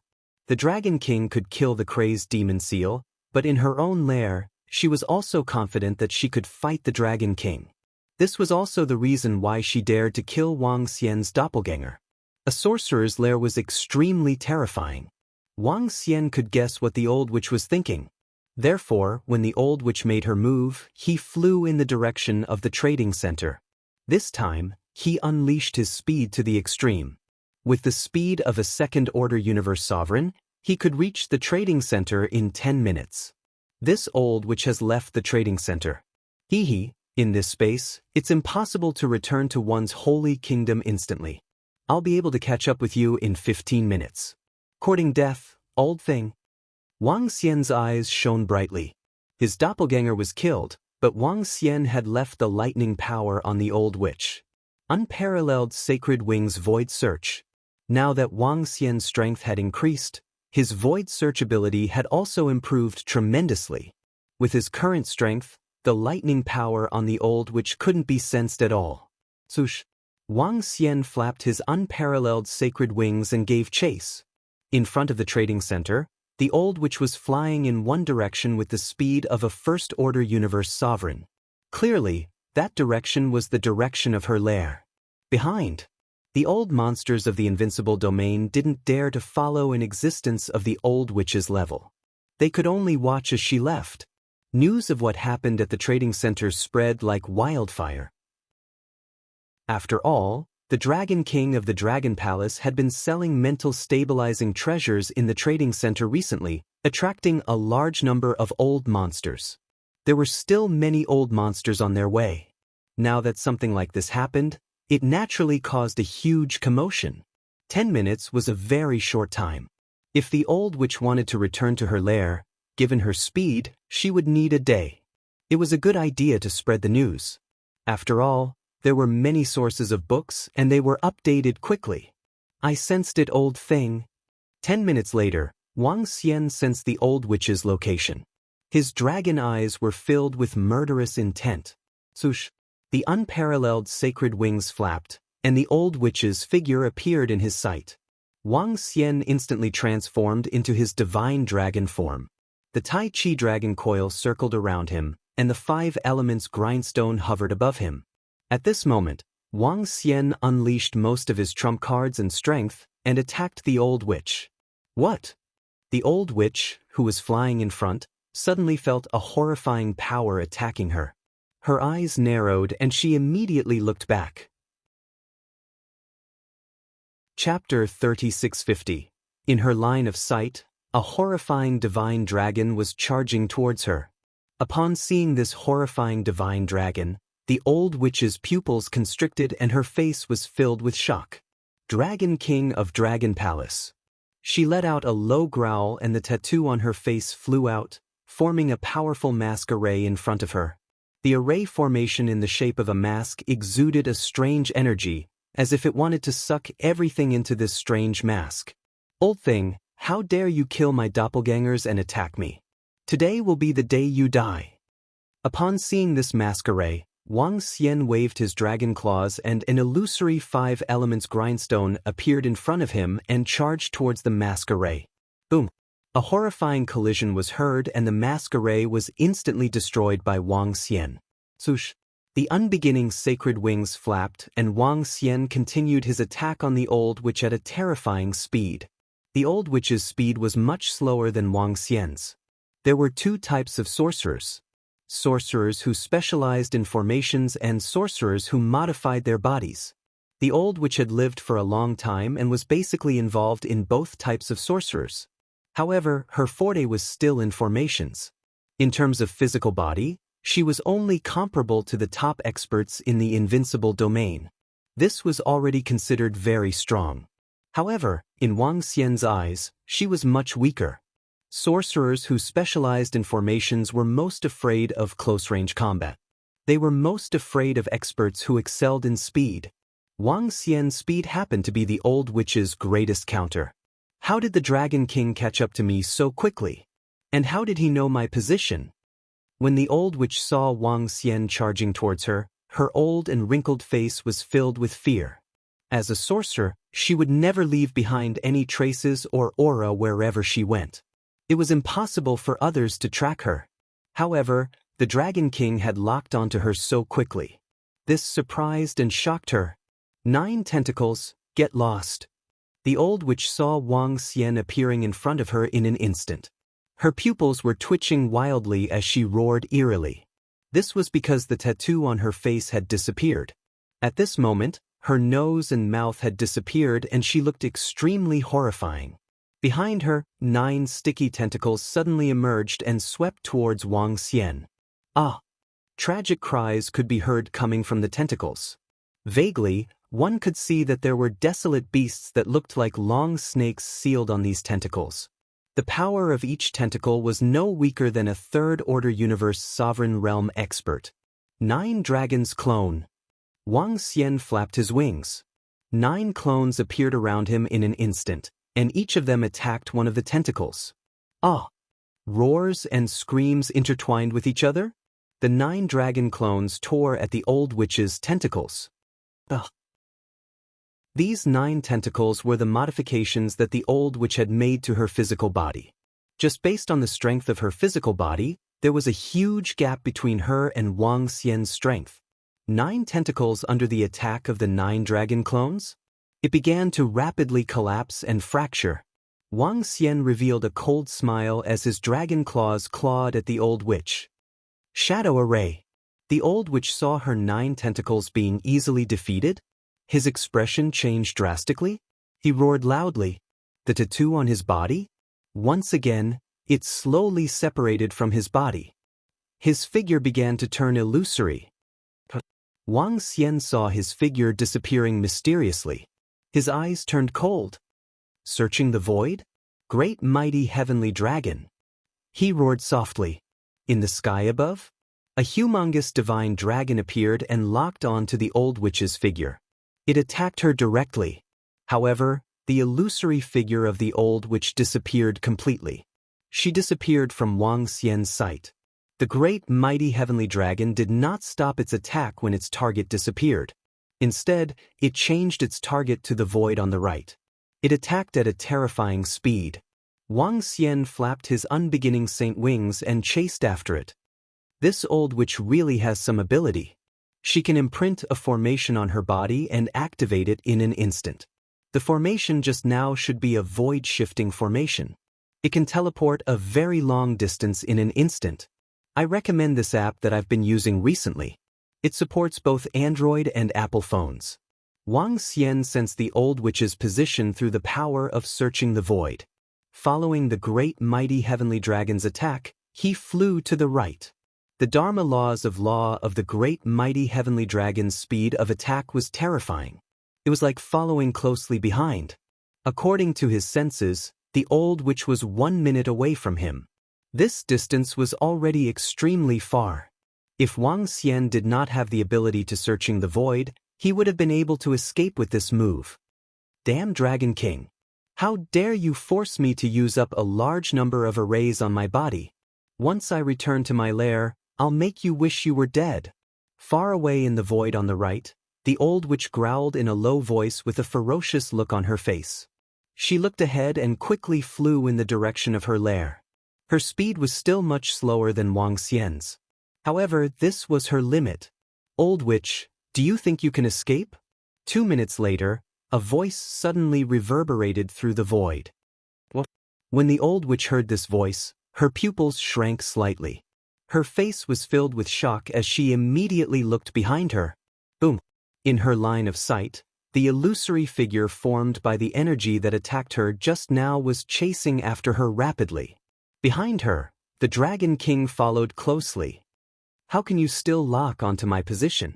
The Dragon King could kill the crazed demon seal, but in her own lair, she was also confident that she could fight the Dragon King. This was also the reason why she dared to kill Wang Xian's doppelganger. A sorcerer's lair was extremely terrifying. Wang Xian could guess what the old witch was thinking. Therefore, when the old witch made her move, he flew in the direction of the trading center. This time, he unleashed his speed to the extreme. With the speed of a second-order universe sovereign, he could reach the trading center in 10 minutes. This old witch has left the trading center. In this space, it's impossible to return to one's holy kingdom instantly. I'll be able to catch up with you in 15 minutes. Courting death, old thing. Wang Xian's eyes shone brightly. His doppelganger was killed, but Wang Xian had left the lightning power on the old witch. Unparalleled Sacred Wings Void Search. Now that Wang Xian's strength had increased, his void search ability had also improved tremendously. With his current strength, the lightning power on the old witch couldn't be sensed at all. Swoosh! Wang Xian flapped his unparalleled sacred wings and gave chase. In front of the trading center, the old witch was flying in one direction with the speed of a first-order universe sovereign. Clearly, that direction was the direction of her lair. Behind, the old monsters of the Invincible domain didn't dare to follow in existence of the old witch's level. They could only watch as she left. News of what happened at the trading center spread like wildfire. After all, the Dragon King of the Dragon Palace had been selling mental stabilizing treasures in the trading center recently, attracting a large number of old monsters. There were still many old monsters on their way. Now that something like this happened, it naturally caused a huge commotion. 10 minutes was a very short time. If the old witch wanted to return to her lair, given her speed, she would need a day. It was a good idea to spread the news. After all, there were many sources of books and they were updated quickly. I sensed it, old thing. 10 minutes later, Wang Xian sensed the old witch's location. His dragon eyes were filled with murderous intent. Swoosh! The unparalleled sacred wings flapped, and the old witch's figure appeared in his sight. Wang Xian instantly transformed into his divine dragon form. The Tai Chi dragon coil circled around him, and the 5 elements grindstone hovered above him. At this moment, Wang Xian unleashed most of his trump cards and strength, and attacked the old witch. What? The old witch, who was flying in front, suddenly felt a horrifying power attacking her. Her eyes narrowed and she immediately looked back. Chapter 3650. In her line of sight, a horrifying divine dragon was charging towards her. Upon seeing this horrifying divine dragon, the old witch's pupils constricted and her face was filled with shock. Dragon King of Dragon Palace. She let out a low growl and the tattoo on her face flew out, forming a powerful mask array in front of her. The array formation in the shape of a mask exuded a strange energy, as if it wanted to suck everything into this strange mask. Old thing, how dare you kill my doppelgangers and attack me? Today will be the day you die. Upon seeing this mask array, Wang Xian waved his dragon claws and an illusory 5 elements grindstone appeared in front of him and charged towards the mask array. Boom! A horrifying collision was heard and the mask array was instantly destroyed by Wang Xian. Swoosh! The unbeginning sacred wings flapped and Wang Xian continued his attack on the old witch at a terrifying speed. The old witch's speed was much slower than Wang Xian's. There were 2 types of sorcerers. Sorcerers who specialized in formations and sorcerers who modified their bodies. The old witch had lived for a long time and was basically involved in both types of sorcerers. However, her forte was still in formations. In terms of physical body, she was only comparable to the top experts in the Invincible domain. This was already considered very strong. However, in Wang Xian's eyes, she was much weaker. Sorcerers who specialized in formations were most afraid of close-range combat. They were most afraid of experts who excelled in speed. Wang Xian's speed happened to be the old witch's greatest counter. How did the Dragon King catch up to me so quickly? And how did he know my position? When the old witch saw Wang Xian charging towards her, her old and wrinkled face was filled with fear. As a sorcerer, she would never leave behind any traces or aura wherever she went. It was impossible for others to track her. However, the Dragon King had locked onto her so quickly. This surprised and shocked her. 9 tentacles, get lost. The old witch saw Wang Xian appearing in front of her in an instant. Her pupils were twitching wildly as she roared eerily. This was because the tattoo on her face had disappeared. At this moment, her nose and mouth had disappeared and she looked extremely horrifying. Behind her, 9 sticky tentacles suddenly emerged and swept towards Wang Xian. Ah! Tragic cries could be heard coming from the tentacles. Vaguely, one could see that there were desolate beasts that looked like long snakes sealed on these tentacles. The power of each tentacle was no weaker than a third-order universe sovereign realm expert. 9 dragons clone. Wang Xian flapped his wings. 9 clones appeared around him in an instant, and each of them attacked one of the tentacles. Ah! Roars and screams intertwined with each other? The 9 dragon clones tore at the old witch's tentacles. Ugh! These 9 tentacles were the modifications that the old witch had made to her physical body. Just based on the strength of her physical body, there was a huge gap between her and Wang Xian's strength. 9 tentacles under the attack of the 9 dragon clones? It began to rapidly collapse and fracture. Wang Xian revealed a cold smile as his dragon claws clawed at the old witch. Shadow Array. The old witch saw her 9 tentacles being easily defeated. His expression changed drastically. He roared loudly. The tattoo on his body? Once again, it slowly separated from his body. His figure began to turn illusory. Wang Xian saw his figure disappearing mysteriously. His eyes turned cold. Searching the void? Great mighty heavenly dragon. He roared softly. In the sky above? A humongous divine dragon appeared and locked on to the old witch's figure. It attacked her directly. However, the illusory figure of the old witch disappeared completely. She disappeared from Wang Xian's sight. The great mighty heavenly dragon did not stop its attack when its target disappeared. Instead, it changed its target to the void on the right. It attacked at a terrifying speed. Wang Xian flapped his unbeginning saint wings and chased after it. This old witch really has some ability. She can imprint a formation on her body and activate it in an instant. The formation just now should be a void-shifting formation. It can teleport a very long distance in an instant. I recommend this app that I've been using recently. It supports both Android and Apple phones. Wang Xian sensed the old witch's position through the power of searching the void. Following the great mighty heavenly dragon's attack, he flew to the right. The Dharma law of the great mighty heavenly dragon's speed of attack was terrifying. It was like following closely behind. According to his senses, the old witch was 1 minute away from him. This distance was already extremely far. If Wang Xian did not have the ability to searching the void, he would have been able to escape with this move. Damn Dragon King! How dare you force me to use up a large number of arrays on my body? Once I return to my lair, I'll make you wish you were dead. Far away in the void on the right, the old witch growled in a low voice with a ferocious look on her face. She looked ahead and quickly flew in the direction of her lair. Her speed was still much slower than Wang Xian's. However, this was her limit. Old witch, do you think you can escape? 2 minutes later, a voice suddenly reverberated through the void. What? When the old witch heard this voice, her pupils shrank slightly. Her face was filled with shock as she immediately looked behind her. Boom! In her line of sight, the illusory figure formed by the energy that attacked her just now was chasing after her rapidly. Behind her, the Dragon King followed closely. How can you still lock onto my position?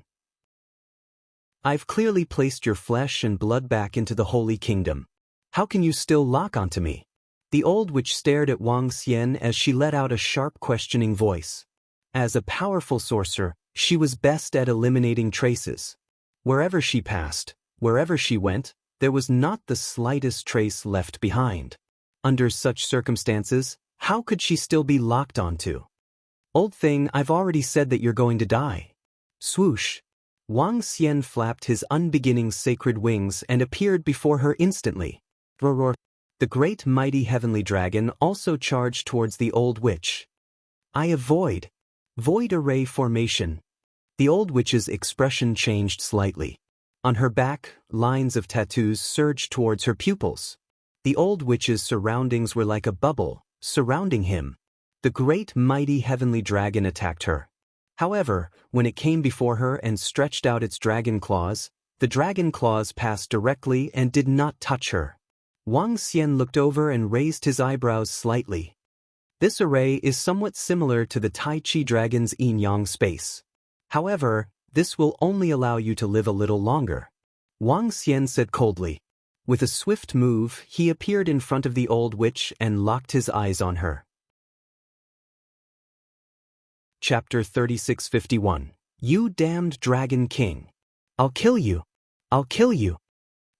I've clearly placed your flesh and blood back into the Holy Kingdom. How can you still lock onto me? The old witch stared at Wang Xian as she let out a sharp questioning voice. As a powerful sorcerer, she was best at eliminating traces. Wherever she passed, wherever she went, there was not the slightest trace left behind. Under such circumstances, how could she still be locked onto? Old thing, I've already said that you're going to die. Swoosh! Wang Xian flapped his unbeginning sacred wings and appeared before her instantly. Roar! The great mighty heavenly dragon also charged towards the old witch. I avoid. Void array formation. The old witch's expression changed slightly. On her back, lines of tattoos surged towards her pupils. The old witch's surroundings were like a bubble, surrounding him. The great mighty heavenly dragon attacked her. However, when it came before her and stretched out its dragon claws, the dragon claws passed directly and did not touch her. Wang Xian looked over and raised his eyebrows slightly. This array is somewhat similar to the Tai Chi dragon's yin-yang space. However, this will only allow you to live a little longer. Wang Xian said coldly. With a swift move, he appeared in front of the old witch and locked his eyes on her. Chapter 3651. You damned Dragon King. I'll kill you. I'll kill you.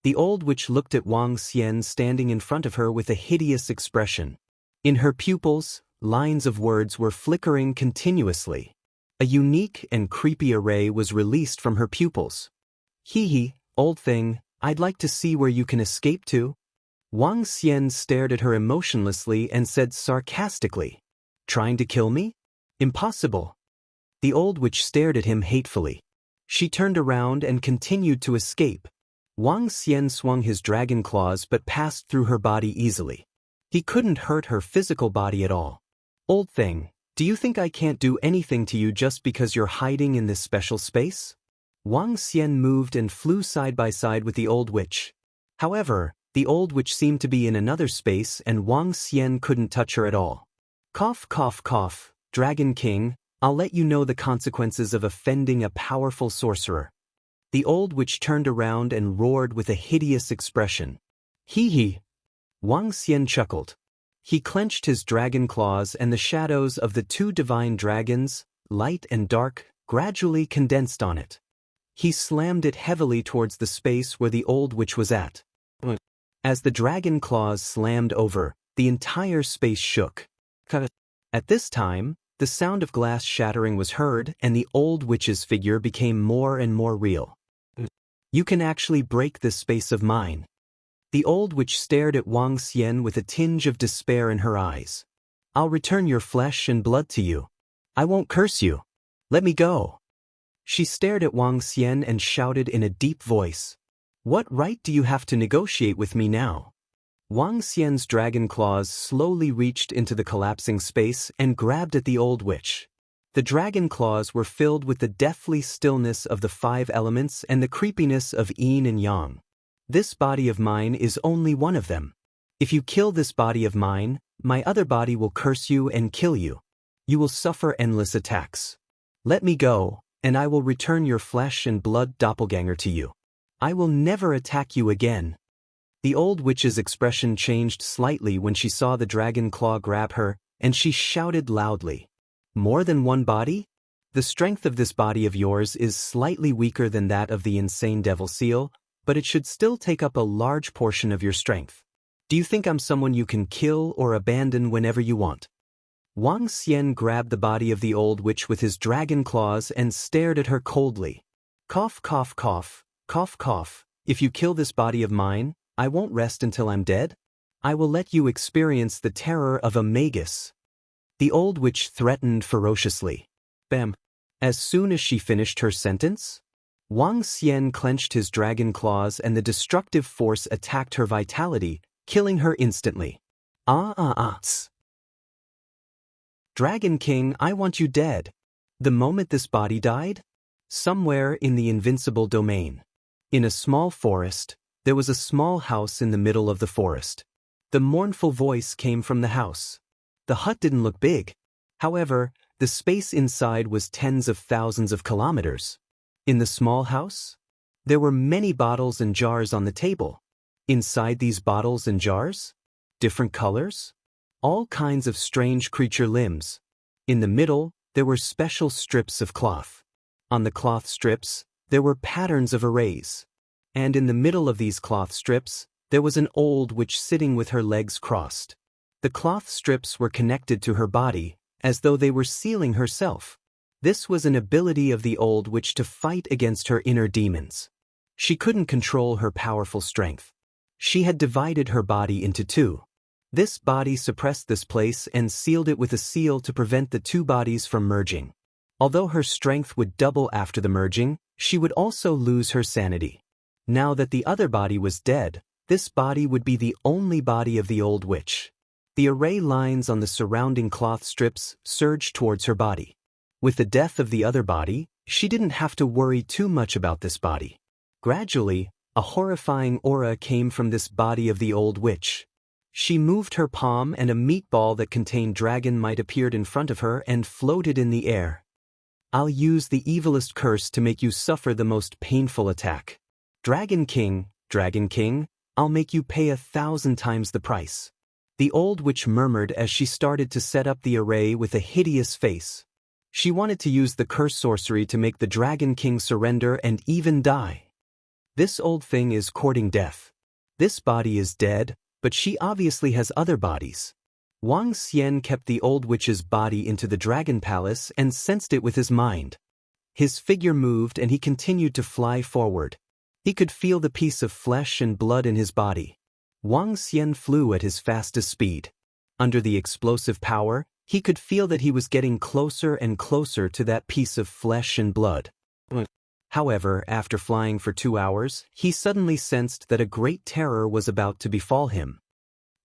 The old witch looked at Wang Xian standing in front of her with a hideous expression. In her pupils, lines of words were flickering continuously. A unique and creepy array was released from her pupils. Hee, old thing, I'd like to see where you can escape to. Wang Xian stared at her emotionlessly and said sarcastically, Trying to kill me? Impossible. The old witch stared at him hatefully. She turned around and continued to escape. Wang Xian swung his dragon claws but passed through her body easily. He couldn't hurt her physical body at all. Old thing, do you think I can't do anything to you just because you're hiding in this special space? Wang Xian moved and flew side by side with the old witch. However, the old witch seemed to be in another space and Wang Xian couldn't touch her at all. Cough, cough, cough, Dragon King, I'll let you know the consequences of offending a powerful sorcerer. The old witch turned around and roared with a hideous expression. Hee. Wang Xian chuckled. He clenched his dragon claws and the shadows of the two divine dragons, light and dark, gradually condensed on it. He slammed it heavily towards the space where the old witch was at. As the dragon claws slammed over, the entire space shook. At this time, the sound of glass shattering was heard and the old witch's figure became more and more real. You can actually break this space of mine. The old witch stared at Wang Xian with a tinge of despair in her eyes. I'll return your flesh and blood to you. I won't curse you. Let me go. She stared at Wang Xian and shouted in a deep voice. What right do you have to negotiate with me now? Wang Xian's dragon claws slowly reached into the collapsing space and grabbed at the old witch. The dragon claws were filled with the deathly stillness of the 5 elements and the creepiness of yin and yang. This body of mine is only one of them. If you kill this body of mine, my other body will curse you and kill you. You will suffer endless attacks. Let me go, and I will return your flesh and blood doppelganger to you. I will never attack you again. The old witch's expression changed slightly when she saw the dragon claw grab her, and she shouted loudly. More than one body? The strength of this body of yours is slightly weaker than that of the insane devil seal, but it should still take up a large portion of your strength. Do you think I'm someone you can kill or abandon whenever you want? Wang Xian grabbed the body of the old witch with his dragon claws and stared at her coldly. Cough, cough, cough, cough, cough. If you kill this body of mine, I won't rest until I'm dead. I will let you experience the terror of a magus. The old witch threatened ferociously. Bam! As soon as she finished her sentence, Wang Xian clenched his dragon claws and the destructive force attacked her vitality, killing her instantly. Dragon King, I want you dead. The moment this body died? Somewhere in the Invincible domain. In a small forest, there was a small house in the middle of the forest. The mournful voice came from the house. The hut didn't look big. However, the space inside was tens of thousands of kilometers. In the small house, there were many bottles and jars on the table. Inside these bottles and jars, different colors, all kinds of strange creature limbs. In the middle, there were special strips of cloth. On the cloth strips, there were patterns of arrays. And in the middle of these cloth strips, there was an old witch sitting with her legs crossed. The cloth strips were connected to her body, as though they were sealing herself. This was an ability of the old witch to fight against her inner demons. She couldn't control her powerful strength. She had divided her body into 2. This body suppressed this place and sealed it with a seal to prevent the 2 bodies from merging. Although her strength would double after the merging, she would also lose her sanity. Now that the other body was dead, this body would be the only body of the old witch. The array lines on the surrounding cloth strips surged towards her body. With the death of the other body, she didn't have to worry too much about this body. Gradually, a horrifying aura came from this body of the old witch. She moved her palm and a meatball that contained dragon might appeared in front of her and floated in the air. I'll use the evilest curse to make you suffer the most painful attack. Dragon King, I'll make you pay 1,000 times the price. The old witch murmured as she started to set up the array with a hideous face. She wanted to use the curse sorcery to make the Dragon King surrender and even die. This old thing is courting death. This body is dead, but she obviously has other bodies. Wang Xian kept the old witch's body into the dragon palace and sensed it with his mind. His figure moved and he continued to fly forward. He could feel the piece of flesh and blood in his body. Wang Xian flew at his fastest speed. Under the explosive power, he could feel that he was getting closer and closer to that piece of flesh and blood. However, after flying for 2 hours, he suddenly sensed that a great terror was about to befall him.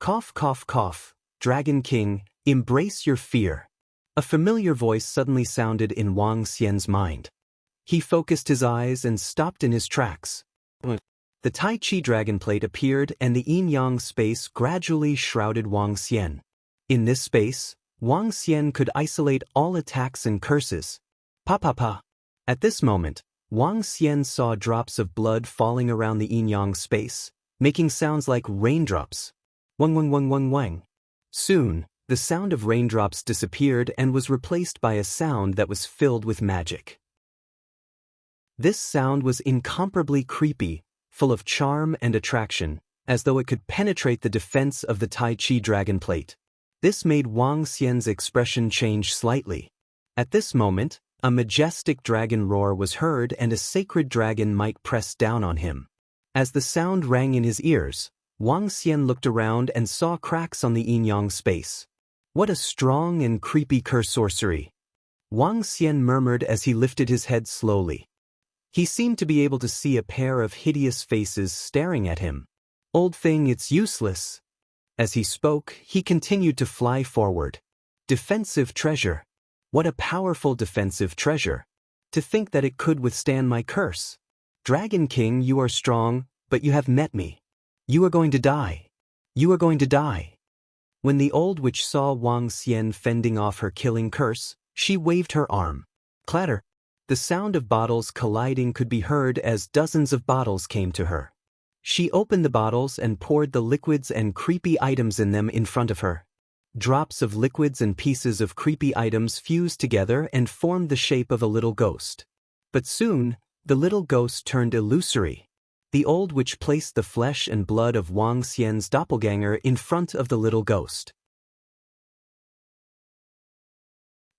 Cough, cough, cough, Dragon King, embrace your fear. A familiar voice suddenly sounded in Wang Xian's mind. He focused his eyes and stopped in his tracks. The Tai Chi dragon plate appeared and the yin-yang space gradually shrouded Wang Xian. In this space, Wang Xian could isolate all attacks and curses. Pa. At this moment, Wang Xian saw drops of blood falling around the yin-yang space, making sounds like raindrops. Wang. Soon, the sound of raindrops disappeared and was replaced by a sound that was filled with magic. This sound was incomparably creepy, full of charm and attraction, as though it could penetrate the defense of the Tai Chi dragon plate. This made Wang Xian's expression change slightly. At this moment, a majestic dragon roar was heard and a sacred dragon might press down on him. As the sound rang in his ears, Wang Xian looked around and saw cracks on the yin-yang space. What a strong and creepy curse sorcery! Wang Xian murmured as he lifted his head slowly. He seemed to be able to see a pair of hideous faces staring at him. Old thing, it's useless. As he spoke, he continued to fly forward. Defensive treasure. What a powerful defensive treasure. To think that it could withstand my curse. Dragon King, you are strong, but you have met me. You are going to die. You are going to die. When the old witch saw Wang Xian fending off her killing curse, she waved her arm. Clatter. The sound of bottles colliding could be heard as dozens of bottles came to her. She opened the bottles and poured the liquids and creepy items in them in front of her. Drops of liquids and pieces of creepy items fused together and formed the shape of a little ghost. But soon, the little ghost turned illusory. The old witch placed the flesh and blood of Wang Xian's doppelganger in front of the little ghost.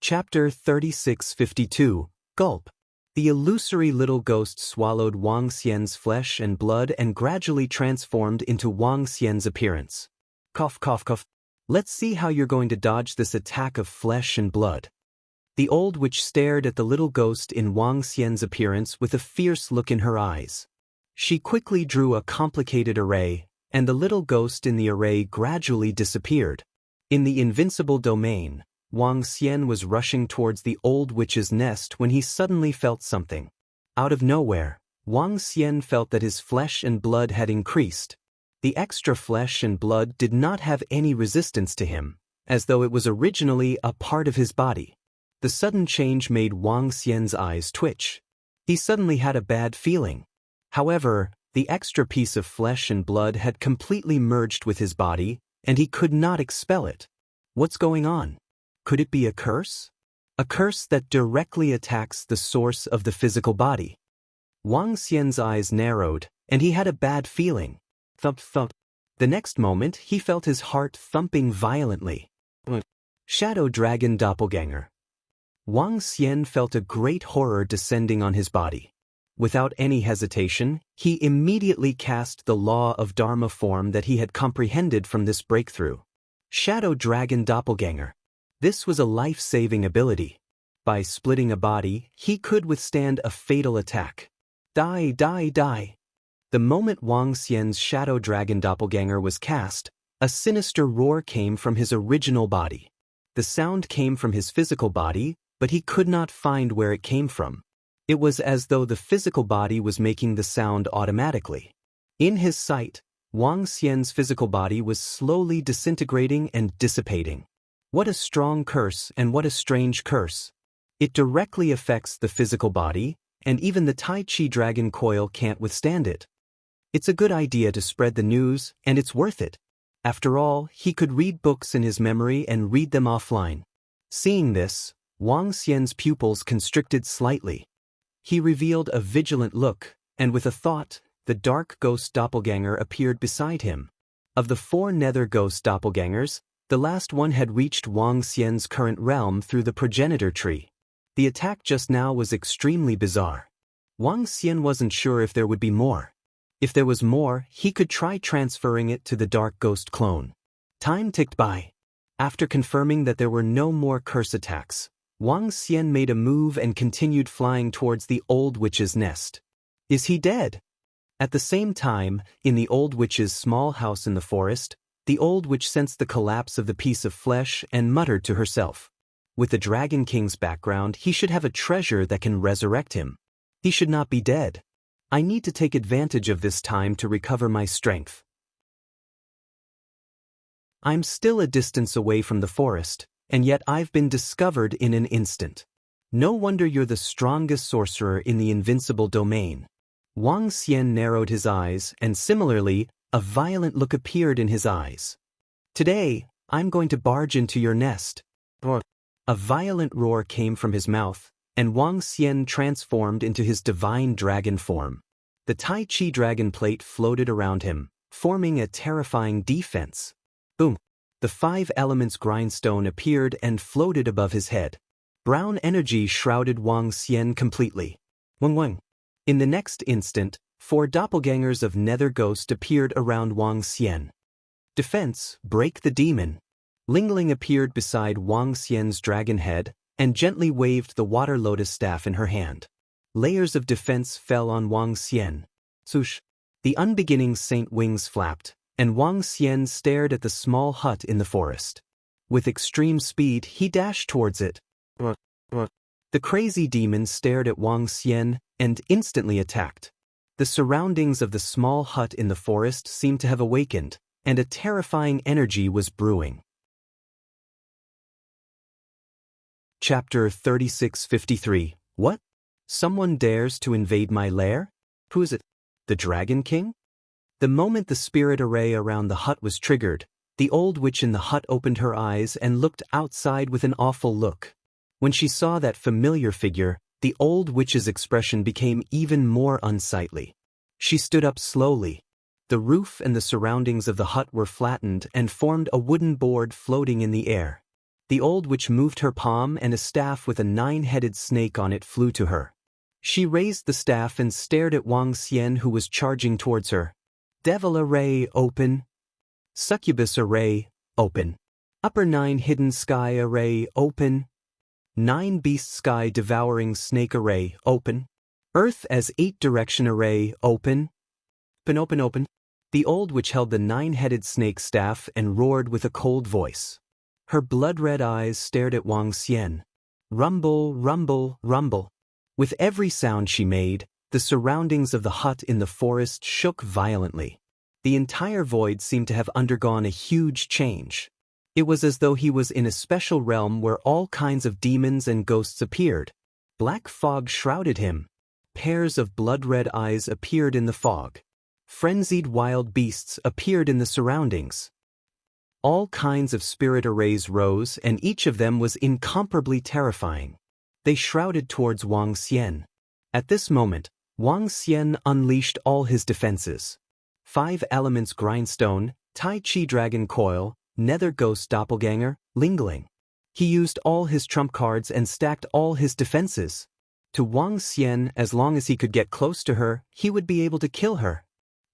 Chapter 3652. Gulp. The illusory little ghost swallowed Wang Xian's flesh and blood and gradually transformed into Wang Xian's appearance. Cough, cough, cough. Let's see how you're going to dodge this attack of flesh and blood. The old witch stared at the little ghost in Wang Xian's appearance with a fierce look in her eyes. She quickly drew a complicated array, and the little ghost in the array gradually disappeared. In the Invincible domain, Wang Xian was rushing towards the old witch's nest when he suddenly felt something. Out of nowhere, Wang Xian felt that his flesh and blood had increased. The extra flesh and blood did not have any resistance to him, as though it was originally a part of his body. The sudden change made Wang Xian's eyes twitch. He suddenly had a bad feeling. However, the extra piece of flesh and blood had completely merged with his body, and he could not expel it. What's going on? Could it be a curse? A curse that directly attacks the source of the physical body. Wang Xian's eyes narrowed, and he had a bad feeling. Thump, thump. The next moment, he felt his heart thumping violently. Shadow Dragon Doppelganger. Wang Xian felt a great horror descending on his body. Without any hesitation, he immediately cast the law of Dharma form that he had comprehended from this breakthrough. Shadow Dragon Doppelganger. This was a life-saving ability. by splitting a body, he could withstand a fatal attack. Die, die, die. The moment Wang Xian's shadow dragon doppelganger was cast, a sinister roar came from his original body. The sound came from his physical body, but he could not find where it came from. It was as though the physical body was making the sound automatically. In his sight, Wang Xian's physical body was slowly disintegrating and dissipating. What a strong curse, and what a strange curse. It directly affects the physical body, and even the Tai Chi dragon coil can't withstand it. It's a good idea to spread the news, and it's worth it. After all, he could read books in his memory and read them offline. Seeing this, Wang Xian's pupils constricted slightly. He revealed a vigilant look, and with a thought, the dark ghost doppelganger appeared beside him. Of the 4 nether ghost doppelgangers, the last one had reached Wang Xian's current realm through the progenitor tree. The attack just now was extremely bizarre. Wang Xian wasn't sure if there would be more. If there was more, he could try transferring it to the dark ghost clone. Time ticked by. After confirming that there were no more curse attacks, Wang Xian made a move and continued flying towards the old witch's nest. Is he dead? At the same time, in the old witch's small house in the forest, the old witch sensed the collapse of the piece of flesh and muttered to herself. With the Dragon King's background, he should have a treasure that can resurrect him. He should not be dead. I need to take advantage of this time to recover my strength. I'm still a distance away from the forest, and yet I've been discovered in an instant. No wonder you're the strongest sorcerer in the Invincible domain. Wang Xian narrowed his eyes, and similarly, a violent look appeared in his eyes. Today, I'm going to barge into your nest. A violent roar came from his mouth, and Wang Xian transformed into his divine dragon form. The Tai Chi dragon plate floated around him, forming a terrifying defense. Boom! The 5 elements grindstone appeared and floated above his head. Brown energy shrouded Wang Xian completely. Wang Wang. In the next instant, 4 doppelgangers of Nether Ghost appeared around Wang Xian. Defense, break the demon. Lingling appeared beside Wang Xian's dragon head, and gently waved the water lotus staff in her hand. Layers of defense fell on Wang Xian. Swoosh! The unbeginning saint wings flapped, and Wang Xian stared at the small hut in the forest. With extreme speed, he dashed towards it. The crazy demon stared at Wang Xian and instantly attacked. The surroundings of the small hut in the forest seemed to have awakened, and a terrifying energy was brewing. Chapter 3653. What? Someone dares to invade my lair? Who is it? The Dragon King? The moment the spirit array around the hut was triggered, the old witch in the hut opened her eyes and looked outside with an awful look. When she saw that familiar figure, the old witch's expression became even more unsightly. She stood up slowly. The roof and the surroundings of the hut were flattened and formed a wooden board floating in the air. The old witch moved her palm, and a staff with a 9-headed snake on it flew to her. She raised the staff and stared at Wang Xian, who was charging towards her. Devil array open. Succubus array open. Upper 9 hidden sky array open. 9 beast sky devouring snake array open. Earth as 8 direction array open. Open, open. The old witch held the 9-headed snake staff and roared with a cold voice. Her blood-red eyes stared at Wang Xian. Rumble, rumble, rumble. With every sound she made, the surroundings of the hut in the forest shook violently. The entire void seemed to have undergone a huge change. It was as though he was in a special realm where all kinds of demons and ghosts appeared. Black fog shrouded him. Pairs of blood-red eyes appeared in the fog. Frenzied wild beasts appeared in the surroundings. All kinds of spirit arrays rose, and each of them was incomparably terrifying. They shrouded towards Wang Xian. At this moment, Wang Xian unleashed all his defenses. 5 elements grindstone, Tai Chi dragon coil, Nether ghost doppelganger, Lingling. He used all his trump cards and stacked all his defenses. To Wang Xian, as long as he could get close to her, he would be able to kill her.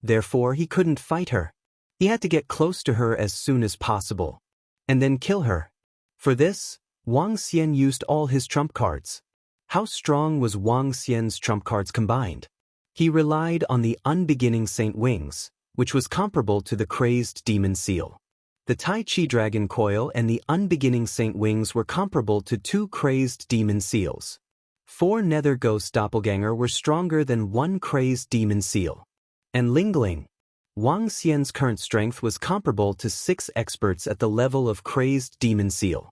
Therefore, he couldn't fight her. He had to get close to her as soon as possible, and then kill her. For this, Wang Xian used all his trump cards. How strong was Wang Xian's trump cards combined? He relied on the unbeginning Saint Wings, which was comparable to the crazed demon seal. The Tai Chi dragon coil and the unbeginning Saint Wings were comparable to 2 crazed demon seals. 4 nether ghost doppelganger were stronger than 1 crazed demon seal. And Lingling. Wang Xian's current strength was comparable to 6 experts at the level of crazed demon seal.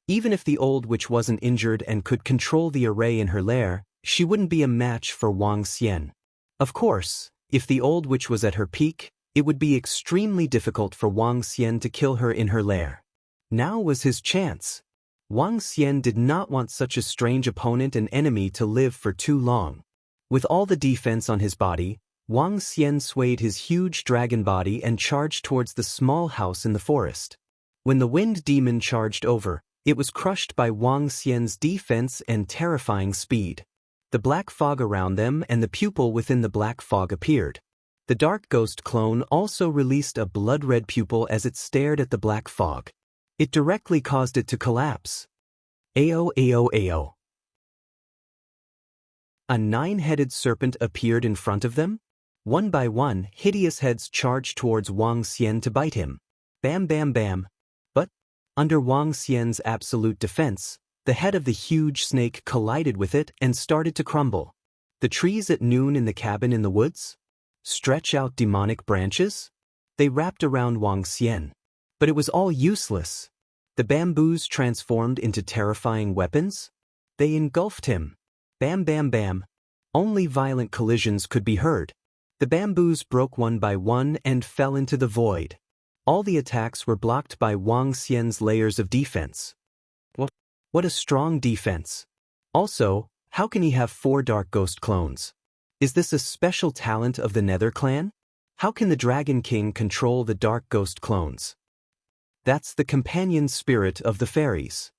Even if the old witch wasn't injured and could control the array in her lair, she wouldn't be a match for Wang Xian. Of course, if the old witch was at her peak, it would be extremely difficult for Wang Xian to kill her in her lair. Now was his chance. Wang Xian did not want such a strange opponent and enemy to live for too long. With all the defense on his body, Wang Xian swayed his huge dragon body and charged towards the small house in the forest. When the wind demon charged over, it was crushed by Wang Xian's defense and terrifying speed. The black fog around them and the pupil within the black fog appeared. The dark ghost clone also released a blood-red pupil as it stared at the black fog. It directly caused it to collapse. Ao ao ao. A 9-headed serpent appeared in front of them. One by one, hideous heads charged towards Wang Xian to bite him. Bam bam bam. But, under Wang Xian's absolute defense, the head of the huge snake collided with it and started to crumble. The trees at noon in the cabin in the woods? Stretch out demonic branches? They wrapped around Wang Xian. But it was all useless. The bamboos transformed into terrifying weapons? They engulfed him. Bam bam bam. Only violent collisions could be heard. The bamboos broke one by one and fell into the void. All the attacks were blocked by Wang Xian's layers of defense. What a strong defense. Also, how can he have 4 dark ghost clones? Is this a special talent of the Nether clan? How can the Dragon King control the dark ghost clones? That's the companion spirit of the fairies.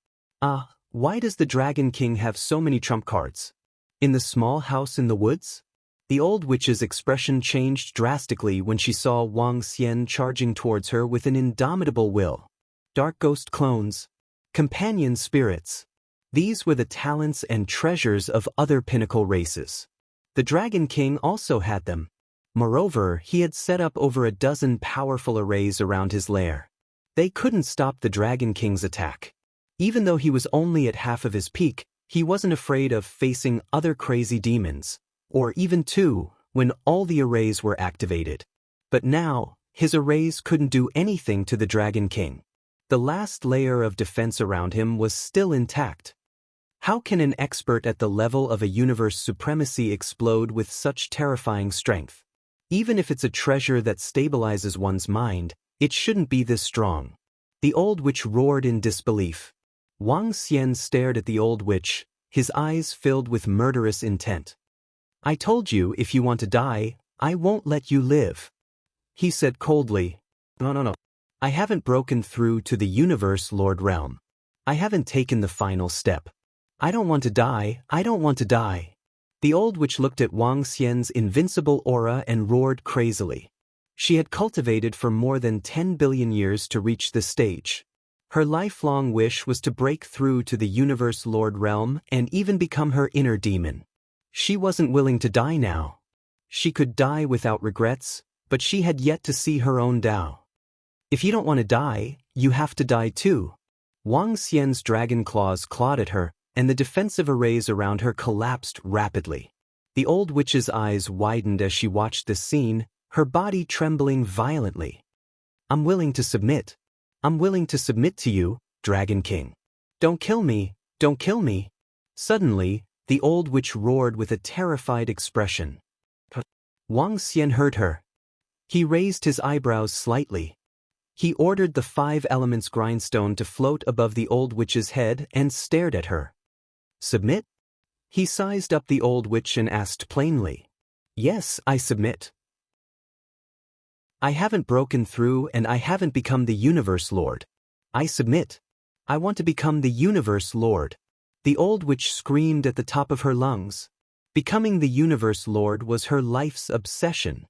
Why does the Dragon King have so many trump cards? In the small house in the woods? The old witch's expression changed drastically when she saw Wang Xian charging towards her with an indomitable will. Dark ghost clones. Companion spirits. These were the talents and treasures of other pinnacle races. The Dragon King also had them. Moreover, he had set up over a dozen powerful arrays around his lair. They couldn't stop the Dragon King's attack. Even though he was only at half of his peak, he wasn't afraid of facing other crazy demons, or even 2, when all the arrays were activated. But now, his arrays couldn't do anything to the Dragon King. The last layer of defense around him was still intact. How can an expert at the level of a universe supremacy explode with such terrifying strength? Even if it's a treasure that stabilizes one's mind, it shouldn't be this strong. The old witch roared in disbelief. Wang Xian stared at the old witch, his eyes filled with murderous intent. I told you if you want to die, I won't let you live. He said coldly. No. I haven't broken through to the universe Lord realm. I haven't taken the final step. I don't want to die, I don't want to die. The old witch looked at Wang Xian's invincible aura and roared crazily. She had cultivated for more than 10 billion years to reach this stage. Her lifelong wish was to break through to the universe Lord realm and even become her inner demon. She wasn't willing to die now. She could die without regrets, but she had yet to see her own Tao. If you don't want to die, you have to die too. Wang Xian's dragon claws clawed at her, and the defensive arrays around her collapsed rapidly. The old witch's eyes widened as she watched this scene, her body trembling violently. I'm willing to submit. I'm willing to submit to you, Dragon King. Don't kill me, don't kill me. Suddenly, the old witch roared with a terrified expression. Wang Xian heard her. He raised his eyebrows slightly. He ordered the 5 elements grindstone to float above the old witch's head and stared at her. Submit? He sized up the old witch and asked plainly. Yes, I submit. I haven't broken through and I haven't become the universe lord. I submit. I want to become the universe lord. The old witch screamed at the top of her lungs. Becoming the universe lord was her life's obsession.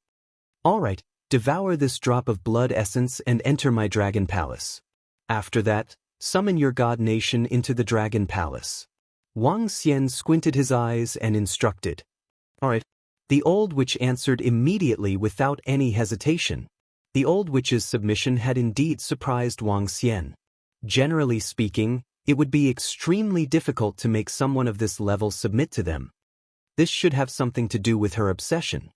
All right, devour this drop of blood essence and enter my dragon palace. After that, Summon your god nation into the Dragon Palace. Wang Xian squinted his eyes and instructed. All right. The old witch answered immediately without any hesitation. The old witch's submission had indeed surprised Wang Xian. Generally speaking, it would be extremely difficult to make someone of this level submit to them. This should have something to do with her obsession.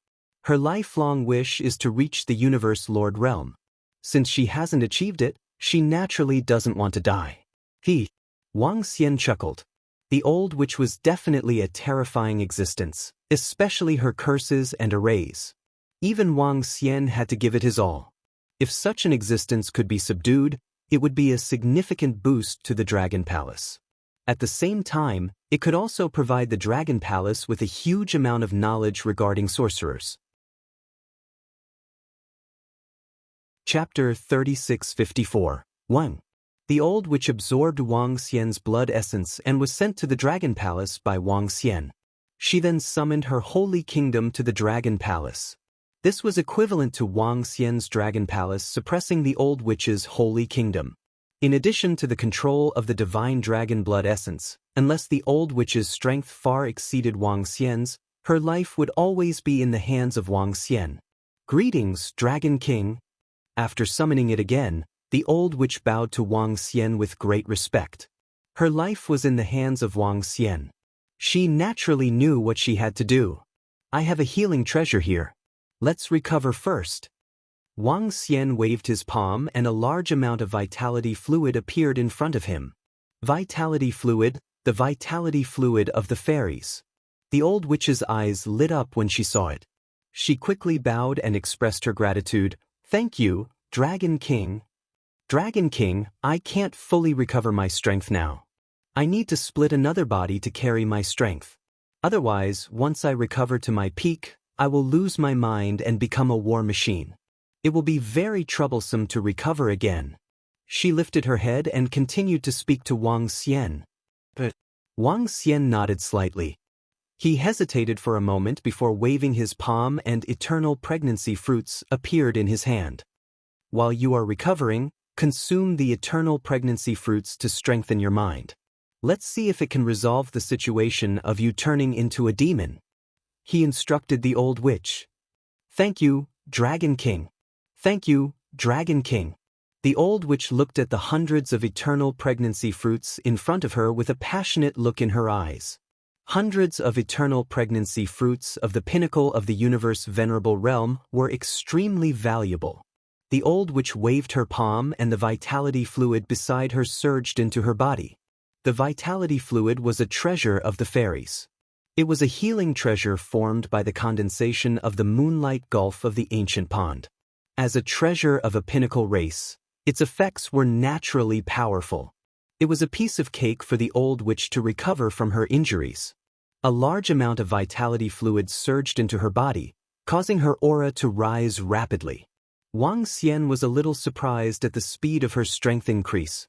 Her lifelong wish is to reach the Universe Lord realm. Since she hasn't achieved it, she naturally doesn't want to die. Wang Xian chuckled. The old witch was definitely a terrifying existence, especially her curses and arrays. Even Wang Xian had to give it his all. If such an existence could be subdued, it would be a significant boost to the Dragon Palace. At the same time, it could also provide the Dragon Palace with a huge amount of knowledge regarding sorcerers. Chapter 3654. 1. The old witch absorbed Wang Xian's blood essence and was sent to the Dragon Palace by Wang Xian. She then summoned her holy kingdom to the Dragon Palace. This was equivalent to Wang Xian's Dragon Palace suppressing the old witch's holy kingdom. In addition to the control of the divine dragon blood essence, unless the old witch's strength far exceeded Wang Xian's, her life would always be in the hands of Wang Xian. Greetings, Dragon King. After summoning it again, the old witch bowed to Wang Xian with great respect. Her life was in the hands of Wang Xian. She naturally knew what she had to do. I have a healing treasure here. Let's recover first. Wang Xian waved his palm and a large amount of vitality fluid appeared in front of him. Vitality fluid, the vitality fluid of the fairies. The old witch's eyes lit up when she saw it. She quickly bowed and expressed her gratitude. Thank you, Dragon King. Dragon King, I can't fully recover my strength now. I need to split another body to carry my strength. Otherwise, once I recover to my peak, I will lose my mind and become a war machine. It will be very troublesome to recover again. She lifted her head and continued to speak to Wang Xian. But Wang Xian nodded slightly. He hesitated for a moment before waving his palm and eternal pregnancy fruits appeared in his hand. While you are recovering, consume the eternal pregnancy fruits to strengthen your mind. Let's see if it can resolve the situation of you turning into a demon. He instructed the old witch. Thank you, Dragon King. Thank you, Dragon King. The old witch looked at the hundreds of eternal pregnancy fruits in front of her with a passionate look in her eyes. Hundreds of eternal pregnancy fruits of the pinnacle of the universe venerable realm were extremely valuable. The old witch waved her palm and the vitality fluid beside her surged into her body. The vitality fluid was a treasure of the fairies. It was a healing treasure formed by the condensation of the moonlight gulf of the ancient pond. As a treasure of a pinnacle race, its effects were naturally powerful. It was a piece of cake for the old witch to recover from her injuries. A large amount of vitality fluid surged into her body, causing her aura to rise rapidly. Wang Xian was a little surprised at the speed of her strength increase.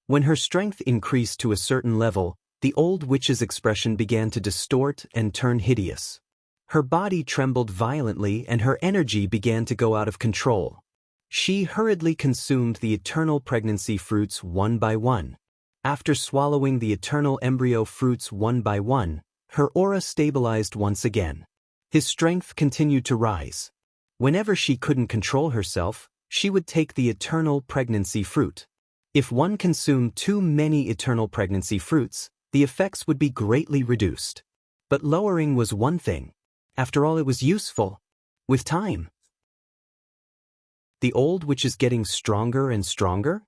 When her strength increased to a certain level, the old witch's expression began to distort and turn hideous. Her body trembled violently and her energy began to go out of control. She hurriedly consumed the eternal pregnancy fruits one by one. After swallowing the eternal embryo fruits one by one, her aura stabilized once again. His strength continued to rise. Whenever she couldn't control herself, she would take the eternal pregnancy fruit. If one consumed too many eternal pregnancy fruits, the effects would be greatly reduced. But lowering was one thing. After all, it was useful. With time. The old witch is getting stronger and stronger?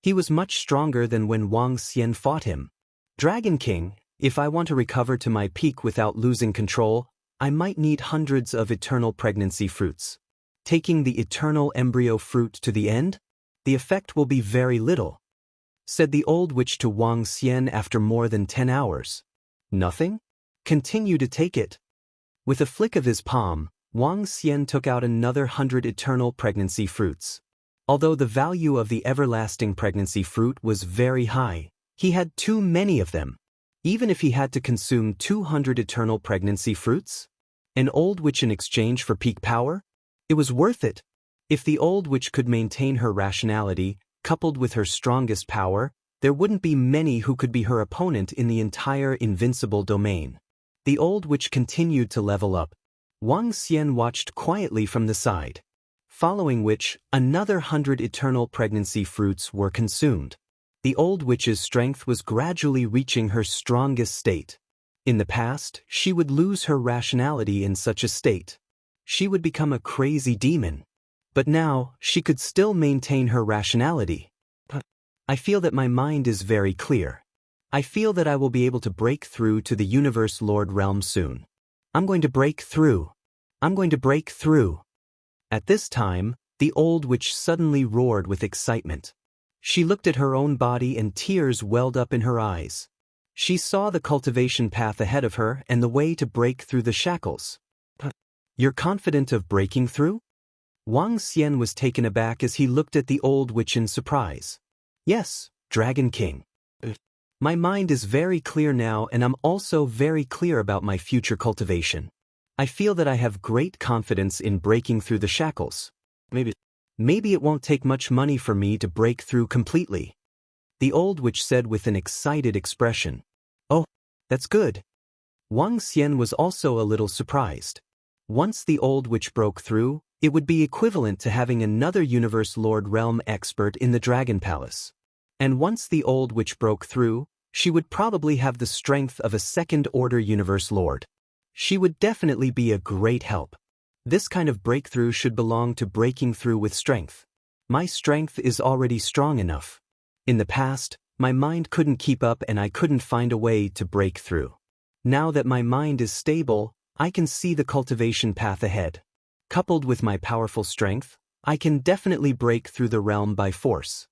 He was much stronger than when Wang Xian fought him. Dragon King, if I want to recover to my peak without losing control, I might need hundreds of eternal pregnancy fruits. Taking the eternal embryo fruit to the end? The effect will be very little, said the old witch to Wang Xian after more than 10 hours. Nothing? Continue to take it. With a flick of his palm, Wang Xian took out another 100 eternal pregnancy fruits. Although the value of the everlasting pregnancy fruit was very high, he had too many of them. Even if he had to consume 200 eternal pregnancy fruits? An old witch in exchange for peak power? It was worth it. If the old witch could maintain her rationality, coupled with her strongest power, there wouldn't be many who could be her opponent in the entire Invincible domain. The old witch continued to level up. Wang Xian watched quietly from the side. Following which, another 100 eternal pregnancy fruits were consumed. The old witch's strength was gradually reaching her strongest state. In the past, she would lose her rationality in such a state. She would become a crazy demon. But now, she could still maintain her rationality. I feel that my mind is very clear. I feel that I will be able to break through to the Universe Lord realm soon. I'm going to break through. I'm going to break through. At this time, the old witch suddenly roared with excitement. She looked at her own body and tears welled up in her eyes. She saw the cultivation path ahead of her and the way to break through the shackles. You're confident of breaking through? Wang Xian was taken aback as he looked at the old witch in surprise. Yes, Dragon King. My mind is very clear now, and I'm also very clear about my future cultivation. I feel that I have great confidence in breaking through the shackles. Maybe it won't take much money for me to break through completely. The old witch said with an excited expression. Oh, that's good. Wang Xian was also a little surprised. Once the old witch broke through, it would be equivalent to having another Universe Lord realm expert in the Dragon Palace. And once the old witch broke through, she would probably have the strength of a second-order Universe Lord. She would definitely be a great help. This kind of breakthrough should belong to breaking through with strength. My strength is already strong enough. In the past, my mind couldn't keep up and I couldn't find a way to break through. Now that my mind is stable, I can see the cultivation path ahead. Coupled with my powerful strength, I can definitely break through the realm by force,"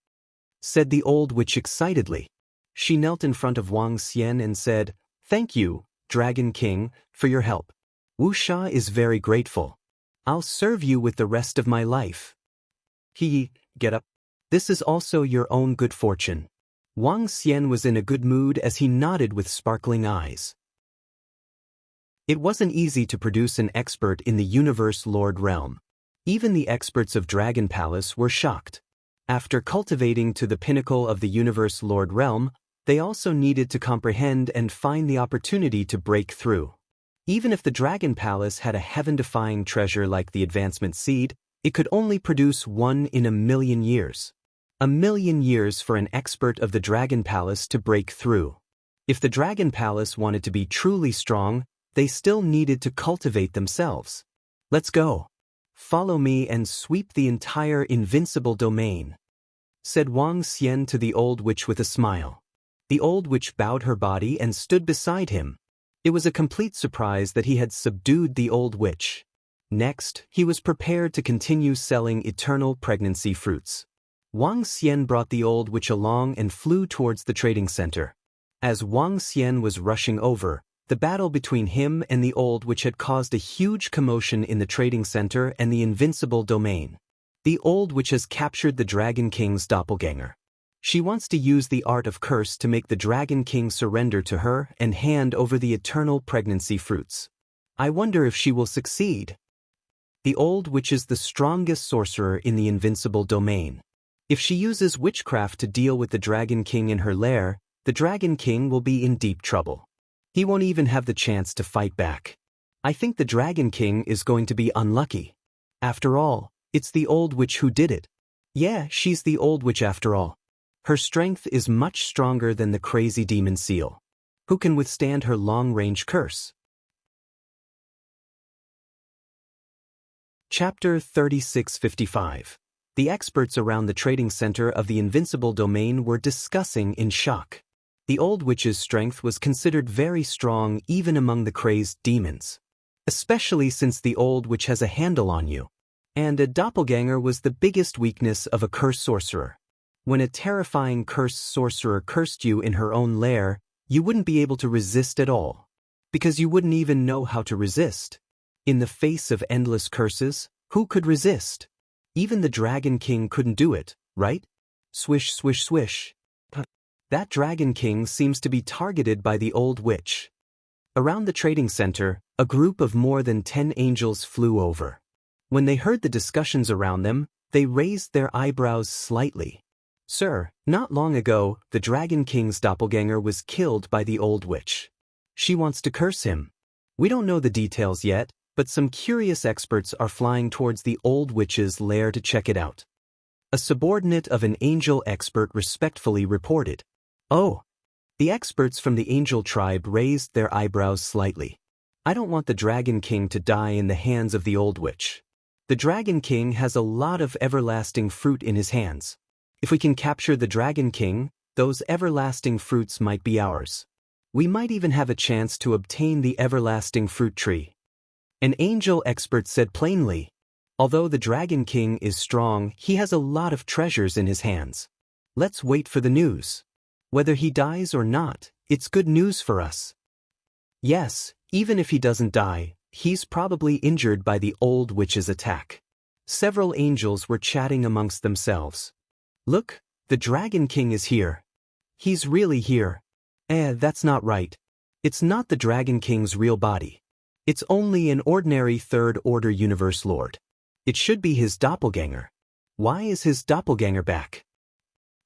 said the old witch excitedly. She knelt in front of Wang Xian and said, "Thank you, Dragon King, for your help. Wu Sha is very grateful. I'll serve you with the rest of my life." Get up. This is also your own good fortune." Wang Xian was in a good mood as he nodded with sparkling eyes. It wasn't easy to produce an expert in the Universe Lord realm. Even the experts of Dragon Palace were shocked. After cultivating to the pinnacle of the Universe Lord realm, they also needed to comprehend and find the opportunity to break through. Even if the Dragon Palace had a heaven-defying treasure like the Advancement Seed, it could only produce one in 1,000,000 years. 1,000,000 years for an expert of the Dragon Palace to break through. If the Dragon Palace wanted to be truly strong, they still needed to cultivate themselves. "Let's go. Follow me and sweep the entire Invincible domain," said Wang Xian to the old witch with a smile. The old witch bowed her body and stood beside him. It was a complete surprise that he had subdued the old witch. Next, he was prepared to continue selling eternal pregnancy fruits. Wang Xian brought the old witch along and flew towards the trading center. As Wang Xian was rushing over, the battle between him and the old witch had caused a huge commotion in the trading center and the Invincible domain. The old witch has captured the Dragon King's doppelganger. She wants to use the art of curse to make the Dragon King surrender to her and hand over the eternal pregnancy fruits. I wonder if she will succeed. The old witch is the strongest sorcerer in the Invincible domain. If she uses witchcraft to deal with the Dragon King in her lair, the Dragon King will be in deep trouble. He won't even have the chance to fight back. I think the Dragon King is going to be unlucky. After all, it's the old witch who did it. Yeah, she's the old witch after all. Her strength is much stronger than the crazy demon seal. Who can withstand her long-range curse? Chapter 3655. The experts around the trading center of the Invincible domain were discussing in shock. The old witch's strength was considered very strong even among the crazed demons. Especially since the old witch has a handle on you. And a doppelganger was the biggest weakness of a curse sorcerer. When a terrifying curse sorcerer cursed you in her own lair, you wouldn't be able to resist at all. Because you wouldn't even know how to resist. In the face of endless curses, who could resist? Even the Dragon King couldn't do it, right? Swish, swish, swish. That Dragon King seems to be targeted by the old witch. Around the trading center, a group of more than 10 angels flew over. When they heard the discussions around them, they raised their eyebrows slightly. Sir, not long ago, the Dragon King's doppelganger was killed by the old witch. She wants to curse him. We don't know the details yet, but some curious experts are flying towards the old witch's lair to check it out. A subordinate of an angel expert respectfully reported. Oh. The experts from the angel tribe raised their eyebrows slightly. I don't want the Dragon King to die in the hands of the old witch. The Dragon King has a lot of everlasting fruit in his hands. If we can capture the Dragon King, those everlasting fruits might be ours. We might even have a chance to obtain the everlasting fruit tree. An angel expert said plainly. Although the Dragon King is strong, he has a lot of treasures in his hands. Let's wait for the news. Whether he dies or not, it's good news for us. Yes, even if he doesn't die, he's probably injured by the old witch's attack. Several angels were chatting amongst themselves. Look, the Dragon King is here. He's really here. That's not right. It's not the Dragon King's real body. It's only an ordinary third-order universe lord. It should be his doppelganger. Why is his doppelganger back?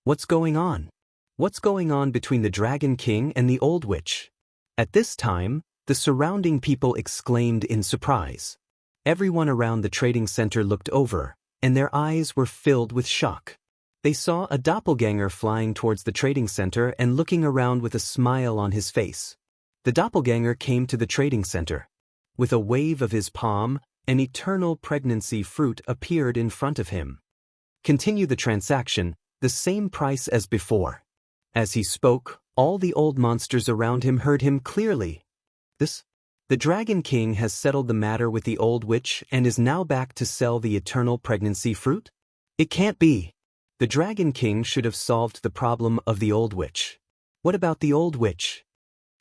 What's going on? What's going on between the Dragon King and the old witch? At this time, the surrounding people exclaimed in surprise. Everyone around the trading center looked over, and their eyes were filled with shock. They saw a doppelganger flying towards the trading center and looking around with a smile on his face. The doppelganger came to the trading center. With a wave of his palm, an eternal pregnancy fruit appeared in front of him. Continue the transaction, the same price as before. As he spoke, all the old monsters around him heard him clearly. The Dragon King has settled the matter with the old witch and is now back to sell the eternal pregnancy fruit? It can't be. The Dragon King should have solved the problem of the old witch. What about the old witch?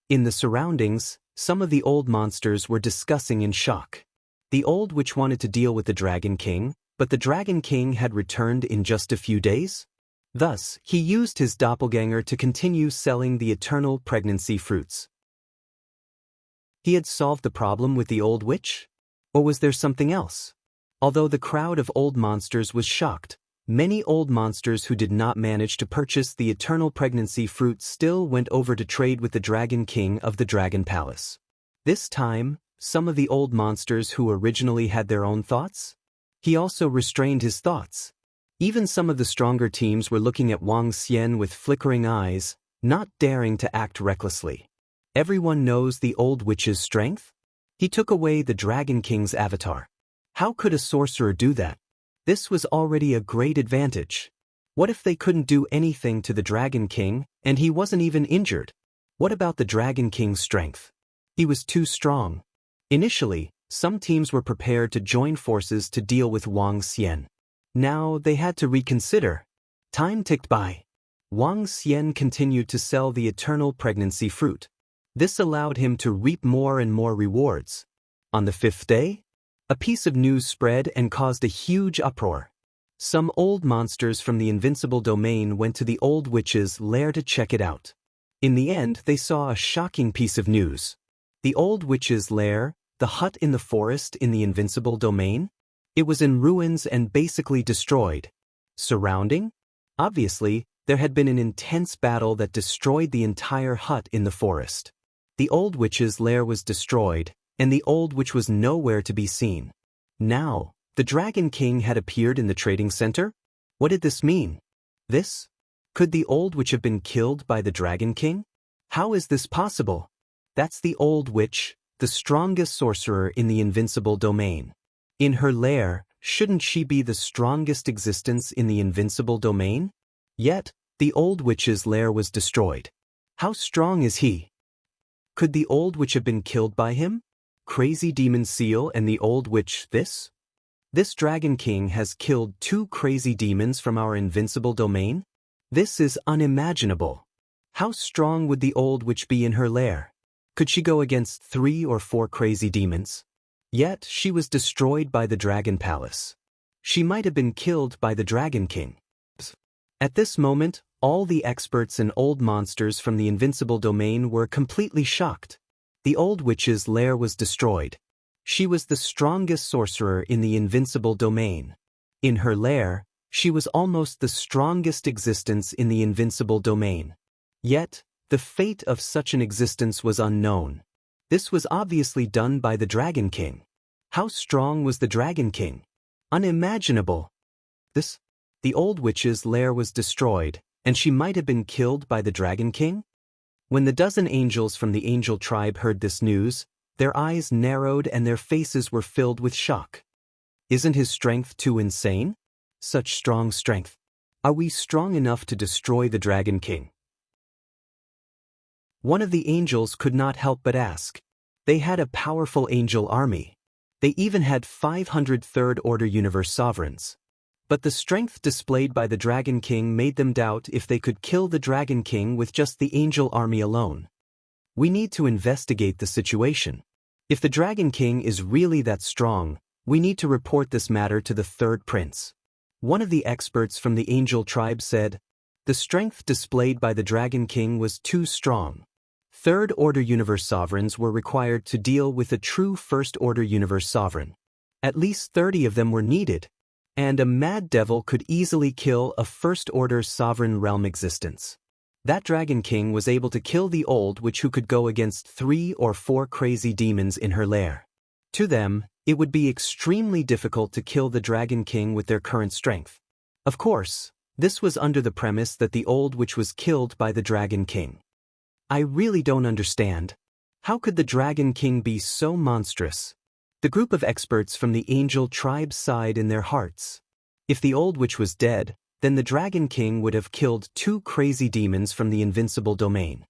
In the surroundings, some of the old monsters were discussing in shock. The old witch wanted to deal with the Dragon King, but the Dragon King had returned in just a few days? Thus, he used his doppelganger to continue selling the eternal pregnancy fruits. He had solved the problem with the old witch? Or was there something else? Although the crowd of old monsters was shocked, many old monsters who did not manage to purchase the eternal pregnancy fruit still went over to trade with the Dragon King of the Dragon Palace. This time, some of the old monsters who originally had their own thoughts? He also restrained his thoughts. Even some of the stronger teams were looking at Wang Xian with flickering eyes, not daring to act recklessly. Everyone knows the old witch's strength? He took away the Dragon King's avatar. How could a sorcerer do that? This was already a great advantage. What if they couldn't do anything to the Dragon King, and he wasn't even injured? What about the Dragon King's strength? He was too strong. Initially, some teams were prepared to join forces to deal with Wang Xian. Now they had to reconsider. Time ticked by. Wang Xian continued to sell the eternal pregnancy fruit. This allowed him to reap more and more rewards. On the 5th day, a piece of news spread and caused a huge uproar. Some old monsters from the Invincible domain went to the old witch's lair to check it out. In the end, they saw a shocking piece of news. The old witch's lair, the hut in the forest in the Invincible domain? It was in ruins and basically destroyed. Surrounding? Obviously, there had been an intense battle that destroyed the entire hut in the forest. The old witch's lair was destroyed, and the old witch was nowhere to be seen. Now, the Dragon King had appeared in the trading center? What did this mean? Could the old witch have been killed by the Dragon King? How is this possible? That's the old witch, the strongest sorcerer in the Invincible domain. In her lair, shouldn't she be the strongest existence in the Invincible domain? Yet, the old witch's lair was destroyed. How strong is he? Could the old witch have been killed by him? Crazy Demon Seal and the old witch This Dragon King has killed 2 crazy demons from our Invincible domain? This is unimaginable. How strong would the old witch be in her lair? Could she go against 3 or 4 crazy demons? Yet she was destroyed by the Dragon Palace. She might have been killed by the Dragon King. At this moment, all the experts and old monsters from the Invincible domain were completely shocked. The old witch's lair was destroyed. She was the strongest sorcerer in the Invincible domain. In her lair, She was almost the strongest existence in the Invincible domain. Yet, the fate of such an existence was unknown. This was obviously done by the Dragon King. How strong was the Dragon King? Unimaginable. The old witch's lair was destroyed, and she might have been killed by the Dragon King? When the dozen angels from the angel tribe heard this news, their eyes narrowed and their faces were filled with shock. Isn't his strength too insane? Such strong strength. Are we strong enough to destroy the Dragon King? One of the angels could not help but ask. They had a powerful angel army. They even had 500 third-order universe sovereigns. But the strength displayed by the Dragon King made them doubt if they could kill the Dragon King with just the angel army alone. We need to investigate the situation. If the Dragon King is really that strong, we need to report this matter to the third prince. One of the experts from the angel tribe said, the strength displayed by the Dragon King was too strong. Third-order universe sovereigns were required to deal with a true first-order universe sovereign. At least 30 of them were needed, and a mad devil could easily kill a first-order sovereign realm existence. That Dragon King was able to kill the old witch who could go against 3 or 4 crazy demons in her lair. To them, it would be extremely difficult to kill the Dragon King with their current strength. Of course, this was under the premise that the old witch was killed by the Dragon King. I really don't understand. How could the Dragon King be so monstrous? The group of experts from the angel tribe sighed in their hearts. If the old witch was dead, then the Dragon King would have killed 2 crazy demons from the Invincible domain.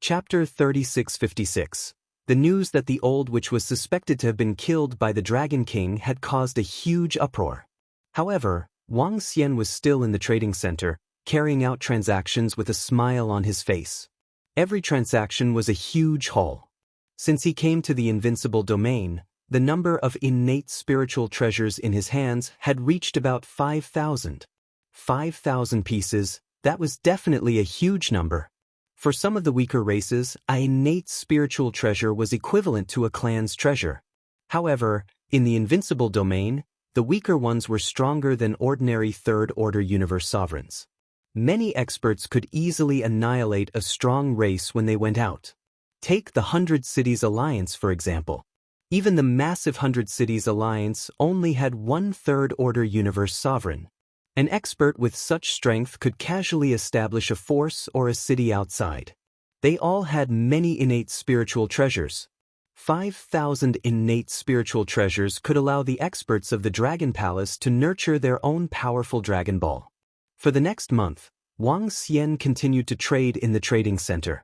Chapter 3656. The news that the old witch was suspected to have been killed by the Dragon King had caused a huge uproar. However, Wang Xian was still in the trading center, carrying out transactions with a smile on his face. Every transaction was a huge haul. Since he came to the Invincible domain, the number of innate spiritual treasures in his hands had reached about 5,000. 5,000 pieces, that was definitely a huge number. For some of the weaker races, an innate spiritual treasure was equivalent to a clan's treasure. However, in the Invincible domain, the weaker ones were stronger than ordinary third-order universe sovereigns. Many experts could easily annihilate a strong race when they went out. Take the 100 Cities Alliance, for example. Even the massive 100 Cities Alliance only had 1 third-order universe sovereign. An expert with such strength could casually establish a force or a city outside. They all had many innate spiritual treasures. 5,000 innate spiritual treasures could allow the experts of the Dragon Palace to nurture their own powerful Dragon Ball. For the next month, Wang Xian continued to trade in the trading center.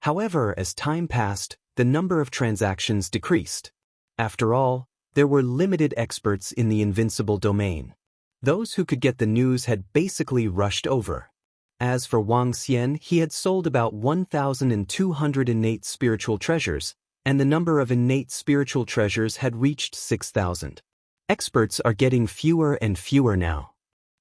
However, as time passed, the number of transactions decreased. After all, there were limited experts in the Invincible domain. Those who could get the news had basically rushed over. As for Wang Xian, he had sold about 1,200 innate spiritual treasures, and the number of innate spiritual treasures had reached 6,000. Experts are getting fewer and fewer now.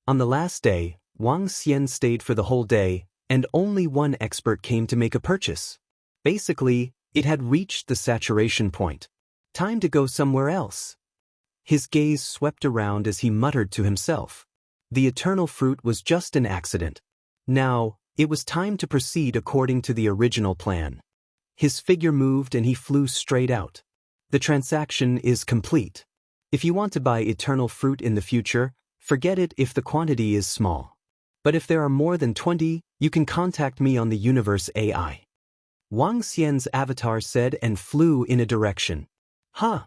On the last day, Wang Xian stayed for the whole day, and only one expert came to make a purchase. Basically, it had reached the saturation point. Time to go somewhere else. His gaze swept around as he muttered to himself. The eternal fruit was just an accident. Now, it was time to proceed according to the original plan. His figure moved and he flew straight out. The transaction is complete. If you want to buy eternal fruit in the future, forget it if the quantity is small. But if there are more than 20, you can contact me on the Universe AI. Wang Xian's avatar said and flew in a direction. Huh?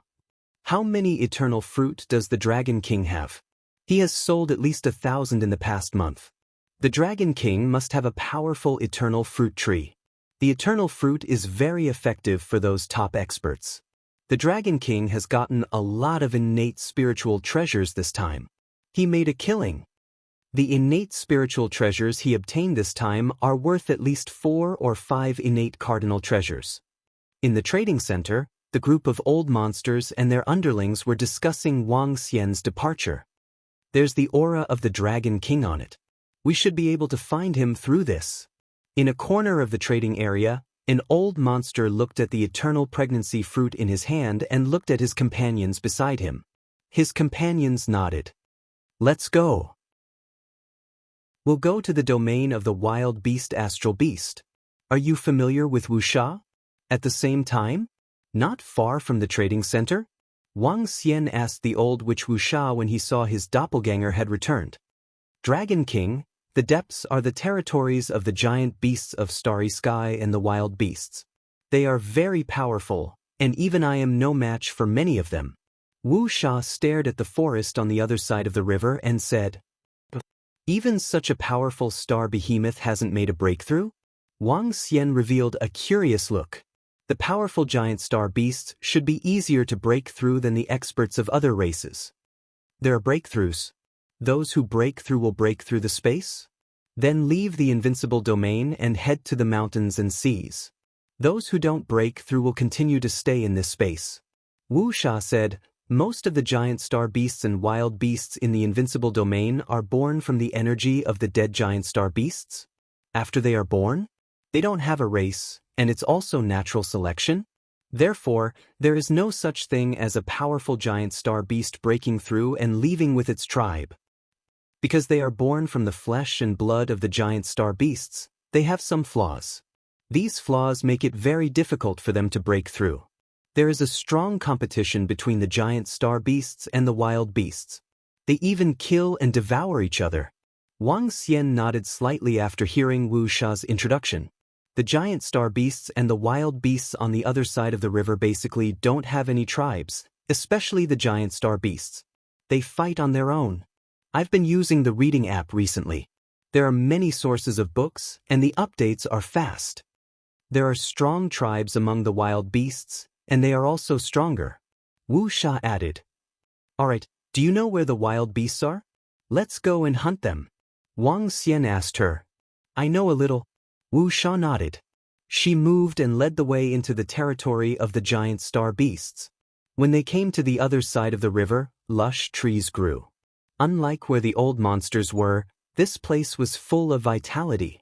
How many eternal fruit does the Dragon King have? He has sold at least 1,000 in the past month. The Dragon King must have a powerful eternal fruit tree. The eternal fruit is very effective for those top experts. The Dragon King has gotten a lot of innate spiritual treasures this time. He made a killing. The innate spiritual treasures he obtained this time are worth at least 4 or 5 innate cardinal treasures. In the trading center, the group of old monsters and their underlings were discussing Wang Xian's departure. There's the aura of the Dragon King on it. We should be able to find him through this. In a corner of the trading area, an old monster looked at the eternal pregnancy fruit in his hand and looked at his companions beside him. His companions nodded. Let's go. We'll go to the domain of the wild beast astral beast. Are you familiar with wuxia? At the same time? Not far from the trading center? Wang Xian asked the old witch wuxia when he saw his doppelganger had returned. Dragon King, the depths are the territories of the giant beasts of starry sky and the wild beasts. They are very powerful, and even I am no match for many of them. Wu Sha stared at the forest on the other side of the river and said, even such a powerful star behemoth hasn't made a breakthrough? Wang Xian revealed a curious look. The powerful giant star beasts should be easier to break through than the experts of other races. There are breakthroughs. Those who break through will break through the space? Then leave the invincible domain and head to the mountains and seas. Those who don't break through will continue to stay in this space. Wu Sha said, most of the giant star beasts and wild beasts in the invincible domain are born from the energy of the dead giant star beasts. After they are born, they don't have a race, and it's also natural selection. Therefore, there is no such thing as a powerful giant star beast breaking through and leaving with its tribe. Because they are born from the flesh and blood of the giant star beasts, they have some flaws. These flaws make it very difficult for them to break through. There is a strong competition between the giant star beasts and the wild beasts. They even kill and devour each other. Wang Xian nodded slightly after hearing Wu Sha's introduction. The giant star beasts and the wild beasts on the other side of the river basically don't have any tribes, especially the giant star beasts. They fight on their own. I've been using the reading app recently. There are many sources of books, and the updates are fast. There are strong tribes among the wild beasts, and they are also stronger. Wu Sha added. Alright, do you know where the wild beasts are? Let's go and hunt them. Wang Xian asked her. I know a little. Wu Sha nodded. She moved and led the way into the territory of the giant star beasts. When they came to the other side of the river, lush trees grew. Unlike where the old monsters were, this place was full of vitality.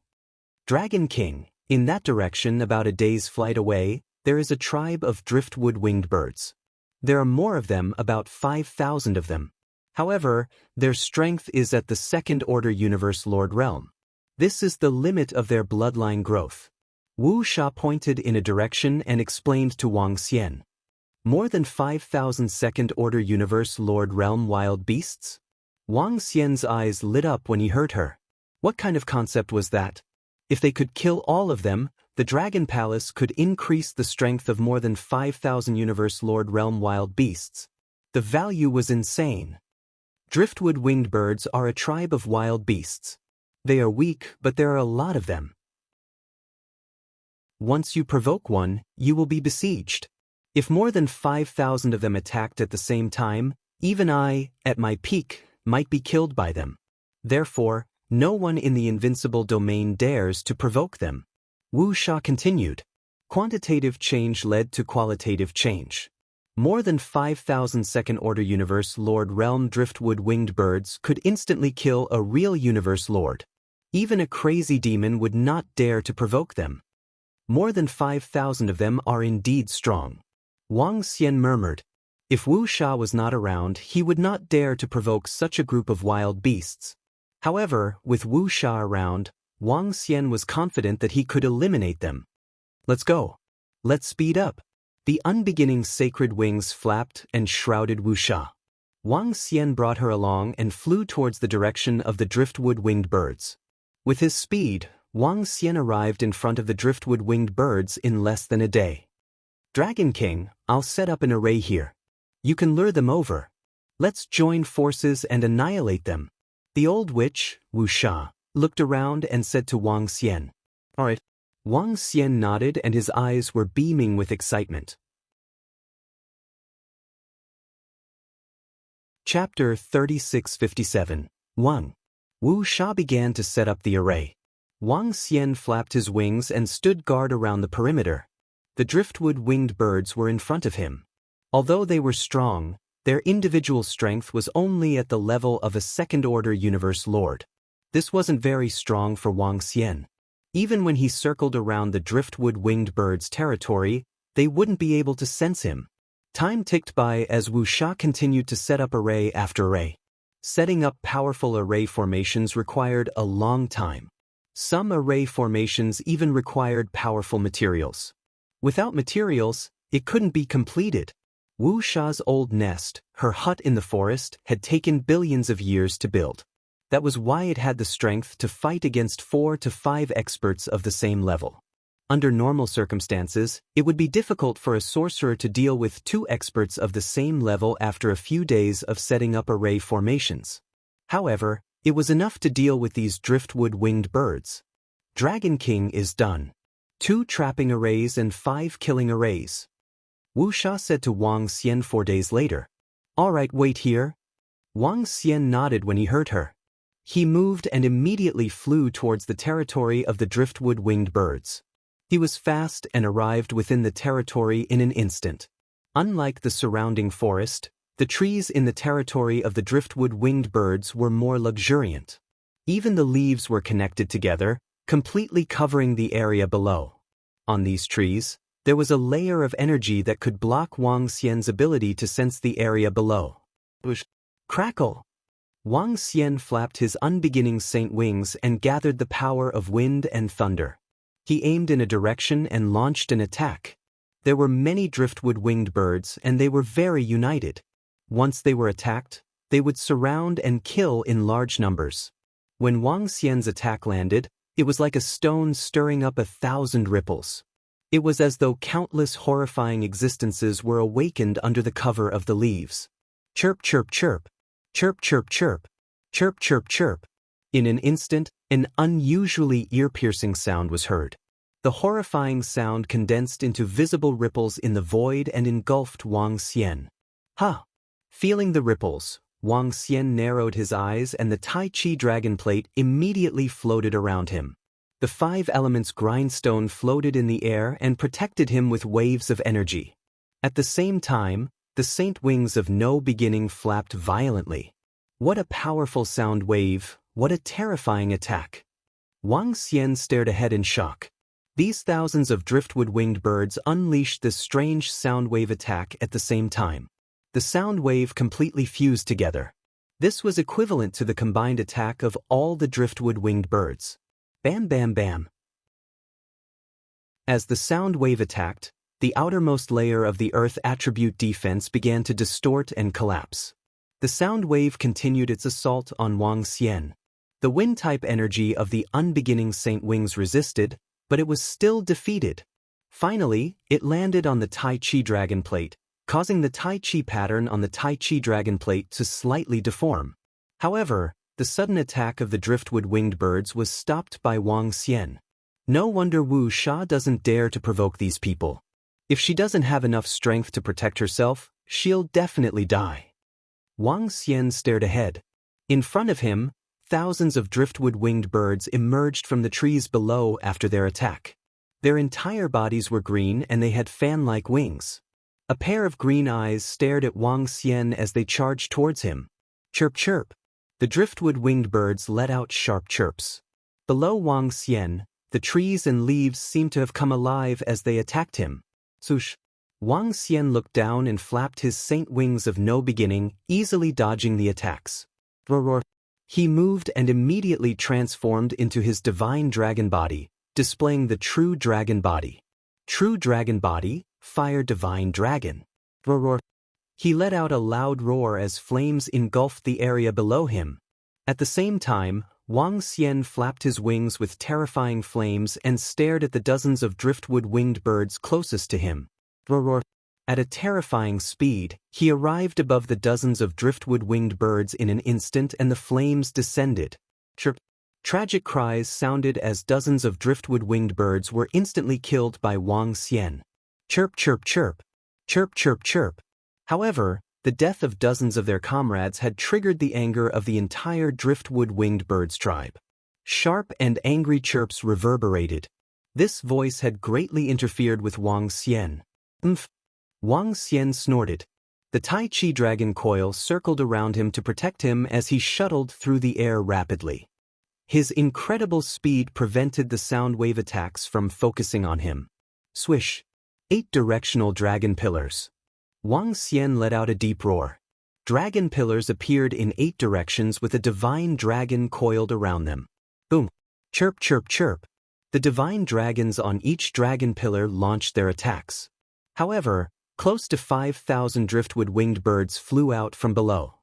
Dragon King, in that direction about a day's flight away, there is a tribe of driftwood winged birds. There are more of them, about 5,000 of them. However, their strength is at the second-order universe lord realm. This is the limit of their bloodline growth. Wu Sha pointed in a direction and explained to Wang Xian. More than 5,000 second-order universe lord realm wild beasts? Wang Xian's eyes lit up when he heard her. What kind of concept was that? If they could kill all of them, the Dragon Palace could increase the strength of more than 5,000 universe lord realm wild beasts. The value was insane. Driftwood winged birds are a tribe of wild beasts. They are weak, but there are a lot of them. Once you provoke one, you will be besieged. If more than 5,000 of them attacked at the same time, even I, at my peak, might be killed by them. Therefore, no one in the invincible domain dares to provoke them. Wu Sha continued. Quantitative change led to qualitative change. More than 5,000 second-order universe lord realm driftwood winged birds could instantly kill a real universe lord. Even a crazy demon would not dare to provoke them. More than 5,000 of them are indeed strong. Wang Xian murmured. If Wu Sha was not around, he would not dare to provoke such a group of wild beasts. However, with Wu Sha around, Wang Xian was confident that he could eliminate them. Let's go. Let's speed up. The unbeginning sacred wings flapped and shrouded Wu Sha. Wang Xian brought her along and flew towards the direction of the driftwood winged birds. With his speed, Wang Xian arrived in front of the driftwood winged birds in less than a day. Dragon King, I'll set up an array here. You can lure them over. Let's join forces and annihilate them. The old witch, Wu Sha, looked around and said to Wang Xian. Alright. Wang Xian nodded and his eyes were beaming with excitement. Chapter 3657. 1. Wu Sha began to set up the array. Wang Xian flapped his wings and stood guard around the perimeter. The driftwood winged birds were in front of him. Although they were strong, their individual strength was only at the level of a second-order universe lord. This wasn't very strong for Wang Xian. Even when he circled around the driftwood winged birds' territory, they wouldn't be able to sense him. Time ticked by as Wu Sha continued to set up array after array. Setting up powerful array formations required a long time. Some array formations even required powerful materials. Without materials, it couldn't be completed. Wu Sha's old nest, her hut in the forest, had taken billions of years to build. That was why it had the strength to fight against 4 to 5 experts of the same level. Under normal circumstances, it would be difficult for a sorcerer to deal with 2 experts of the same level after a few days of setting up array formations. However, it was enough to deal with these driftwood winged birds. Dragon King is done. 2 trapping arrays and 5 killing arrays. Wu Sha said to Wang Xian 4 days later. All right, wait here. Wang Xian nodded when he heard her. He moved and immediately flew towards the territory of the driftwood winged birds. He was fast and arrived within the territory in an instant. Unlike the surrounding forest, the trees in the territory of the driftwood winged birds were more luxuriant. Even the leaves were connected together, completely covering the area below. On these trees, there was a layer of energy that could block Wang Xian's ability to sense the area below. Crackle! Wang Xian flapped his unbeginning saint wings and gathered the power of wind and thunder. He aimed in a direction and launched an attack. There were many driftwood winged birds and they were very united. Once they were attacked, they would surround and kill in large numbers. When Wang Xian's attack landed, it was like a stone stirring up 1,000 ripples. It was as though countless horrifying existences were awakened under the cover of the leaves. Chirp, chirp, chirp. Chirp, chirp, chirp. Chirp, chirp, chirp. In an instant, an unusually ear-piercing sound was heard. The horrifying sound condensed into visible ripples in the void and engulfed Wang Xian. Ha! Feeling the ripples, Wang Xian narrowed his eyes and the Tai Chi dragon plate immediately floated around him. The 5 elements grindstone floated in the air and protected him with waves of energy. At the same time, the saint wings of no beginning flapped violently. What a powerful sound wave, what a terrifying attack. Wang Xian stared ahead in shock. These thousands of driftwood winged birds unleashed this strange sound wave attack at the same time. The sound wave completely fused together. This was equivalent to the combined attack of all the driftwood winged birds. Bam, bam, bam. As the sound wave attacked, the outermost layer of the earth attribute defense began to distort and collapse. The sound wave continued its assault on Wang Xian. The wind-type energy of the unbeginning saint wings resisted, but it was still defeated. Finally, it landed on the Tai Chi dragon plate, causing the Tai Chi pattern on the Tai Chi dragon plate to slightly deform. However, the sudden attack of the driftwood winged birds was stopped by Wang Xian. No wonder Wu Sha doesn't dare to provoke these people. If she doesn't have enough strength to protect herself, she'll definitely die. Wang Xian stared ahead. In front of him, thousands of driftwood winged birds emerged from the trees below after their attack. Their entire bodies were green and they had fan-like wings. A pair of green eyes stared at Wang Xian as they charged towards him. Chirp, chirp. The driftwood winged birds let out sharp chirps. Below Wang Xian, the trees and leaves seemed to have come alive as they attacked him. Swoosh. Wang Xian looked down and flapped his saint wings of no beginning, easily dodging the attacks. Roar. He moved and immediately transformed into his divine dragon body, displaying the true dragon body. True dragon body, fire divine dragon. Roar. He let out a loud roar as flames engulfed the area below him. At the same time, Wang Xian flapped his wings with terrifying flames and stared at the dozens of driftwood winged birds closest to him. Roar. At a terrifying speed, he arrived above the dozens of driftwood winged birds in an instant and the flames descended. Chirp. Tragic cries sounded as dozens of driftwood winged birds were instantly killed by Wang Xian. Chirp, chirp, chirp. Chirp, chirp, chirp. However, the death of dozens of their comrades had triggered the anger of the entire driftwood winged birds tribe. Sharp and angry chirps reverberated. This voice had greatly interfered with Wang Xian. Umph. Wang Xian snorted. The Tai Chi dragon coil circled around him to protect him as he shuttled through the air rapidly. His incredible speed prevented the sound wave attacks from focusing on him. Swish. 8 directional dragon pillars. Wang Xian let out a deep roar. Dragon pillars appeared in 8 directions with a divine dragon coiled around them. Boom! Chirp chirp chirp! The divine dragons on each dragon pillar launched their attacks. However, close to 5,000 driftwood winged birds flew out from below.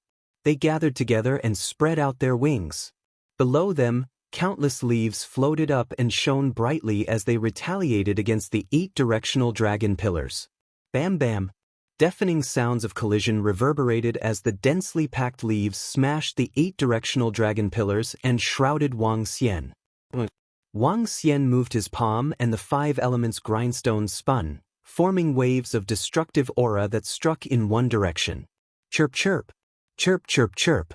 They gathered together and spread out their wings. Below them, countless leaves floated up and shone brightly as they retaliated against the 8-directional dragon pillars. Bam bam! Deafening sounds of collision reverberated as the densely packed leaves smashed the 8-directional dragon pillars and shrouded Wang Xian. Wang Xian moved his palm and the 5 elements grindstones spun, forming waves of destructive aura that struck in one direction. Chirp chirp! Chirp chirp chirp!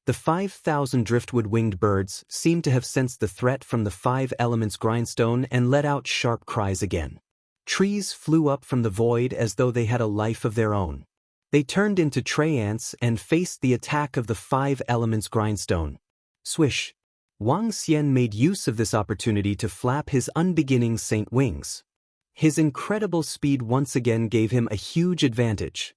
The 5,000 driftwood winged birds seemed to have sensed the threat from the 5 elements grindstone and let out sharp cries again. Trees flew up from the void as though they had a life of their own. They turned into tray ants and faced the attack of the 5 elements grindstone. Swish! Wang Xian made use of this opportunity to flap his unbeginning saint wings. His incredible speed once again gave him a huge advantage.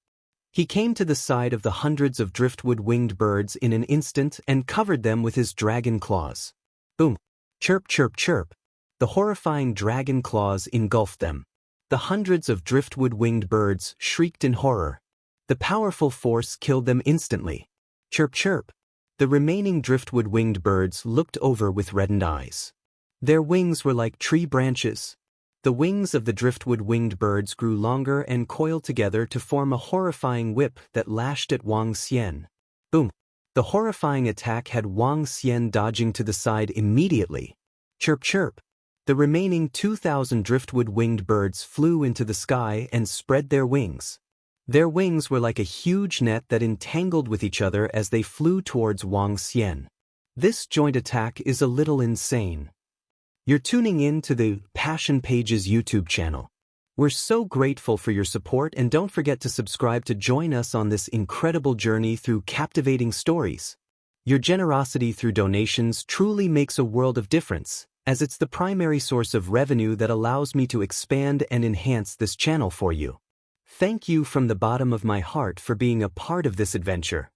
He came to the side of the hundreds of driftwood winged birds in an instant and covered them with his dragon claws. Boom! Chirp chirp chirp! The horrifying dragon claws engulfed them. The hundreds of driftwood winged birds shrieked in horror. The powerful force killed them instantly. Chirp chirp! The remaining driftwood winged birds looked over with reddened eyes. Their wings were like tree branches. The wings of the driftwood winged birds grew longer and coiled together to form a horrifying whip that lashed at Wang Xian. Boom! The horrifying attack had Wang Xian dodging to the side immediately. Chirp chirp! The remaining 2,000 driftwood winged birds flew into the sky and spread their wings. Their wings were like a huge net that entangled with each other as they flew towards Wang Xian. This joint attack is a little insane. You're tuning in to the Passion Pages YouTube channel. We're so grateful for your support, and don't forget to subscribe to join us on this incredible journey through captivating stories. Your generosity through donations truly makes a world of difference, as it's the primary source of revenue that allows me to expand and enhance this channel for you. Thank you from the bottom of my heart for being a part of this adventure.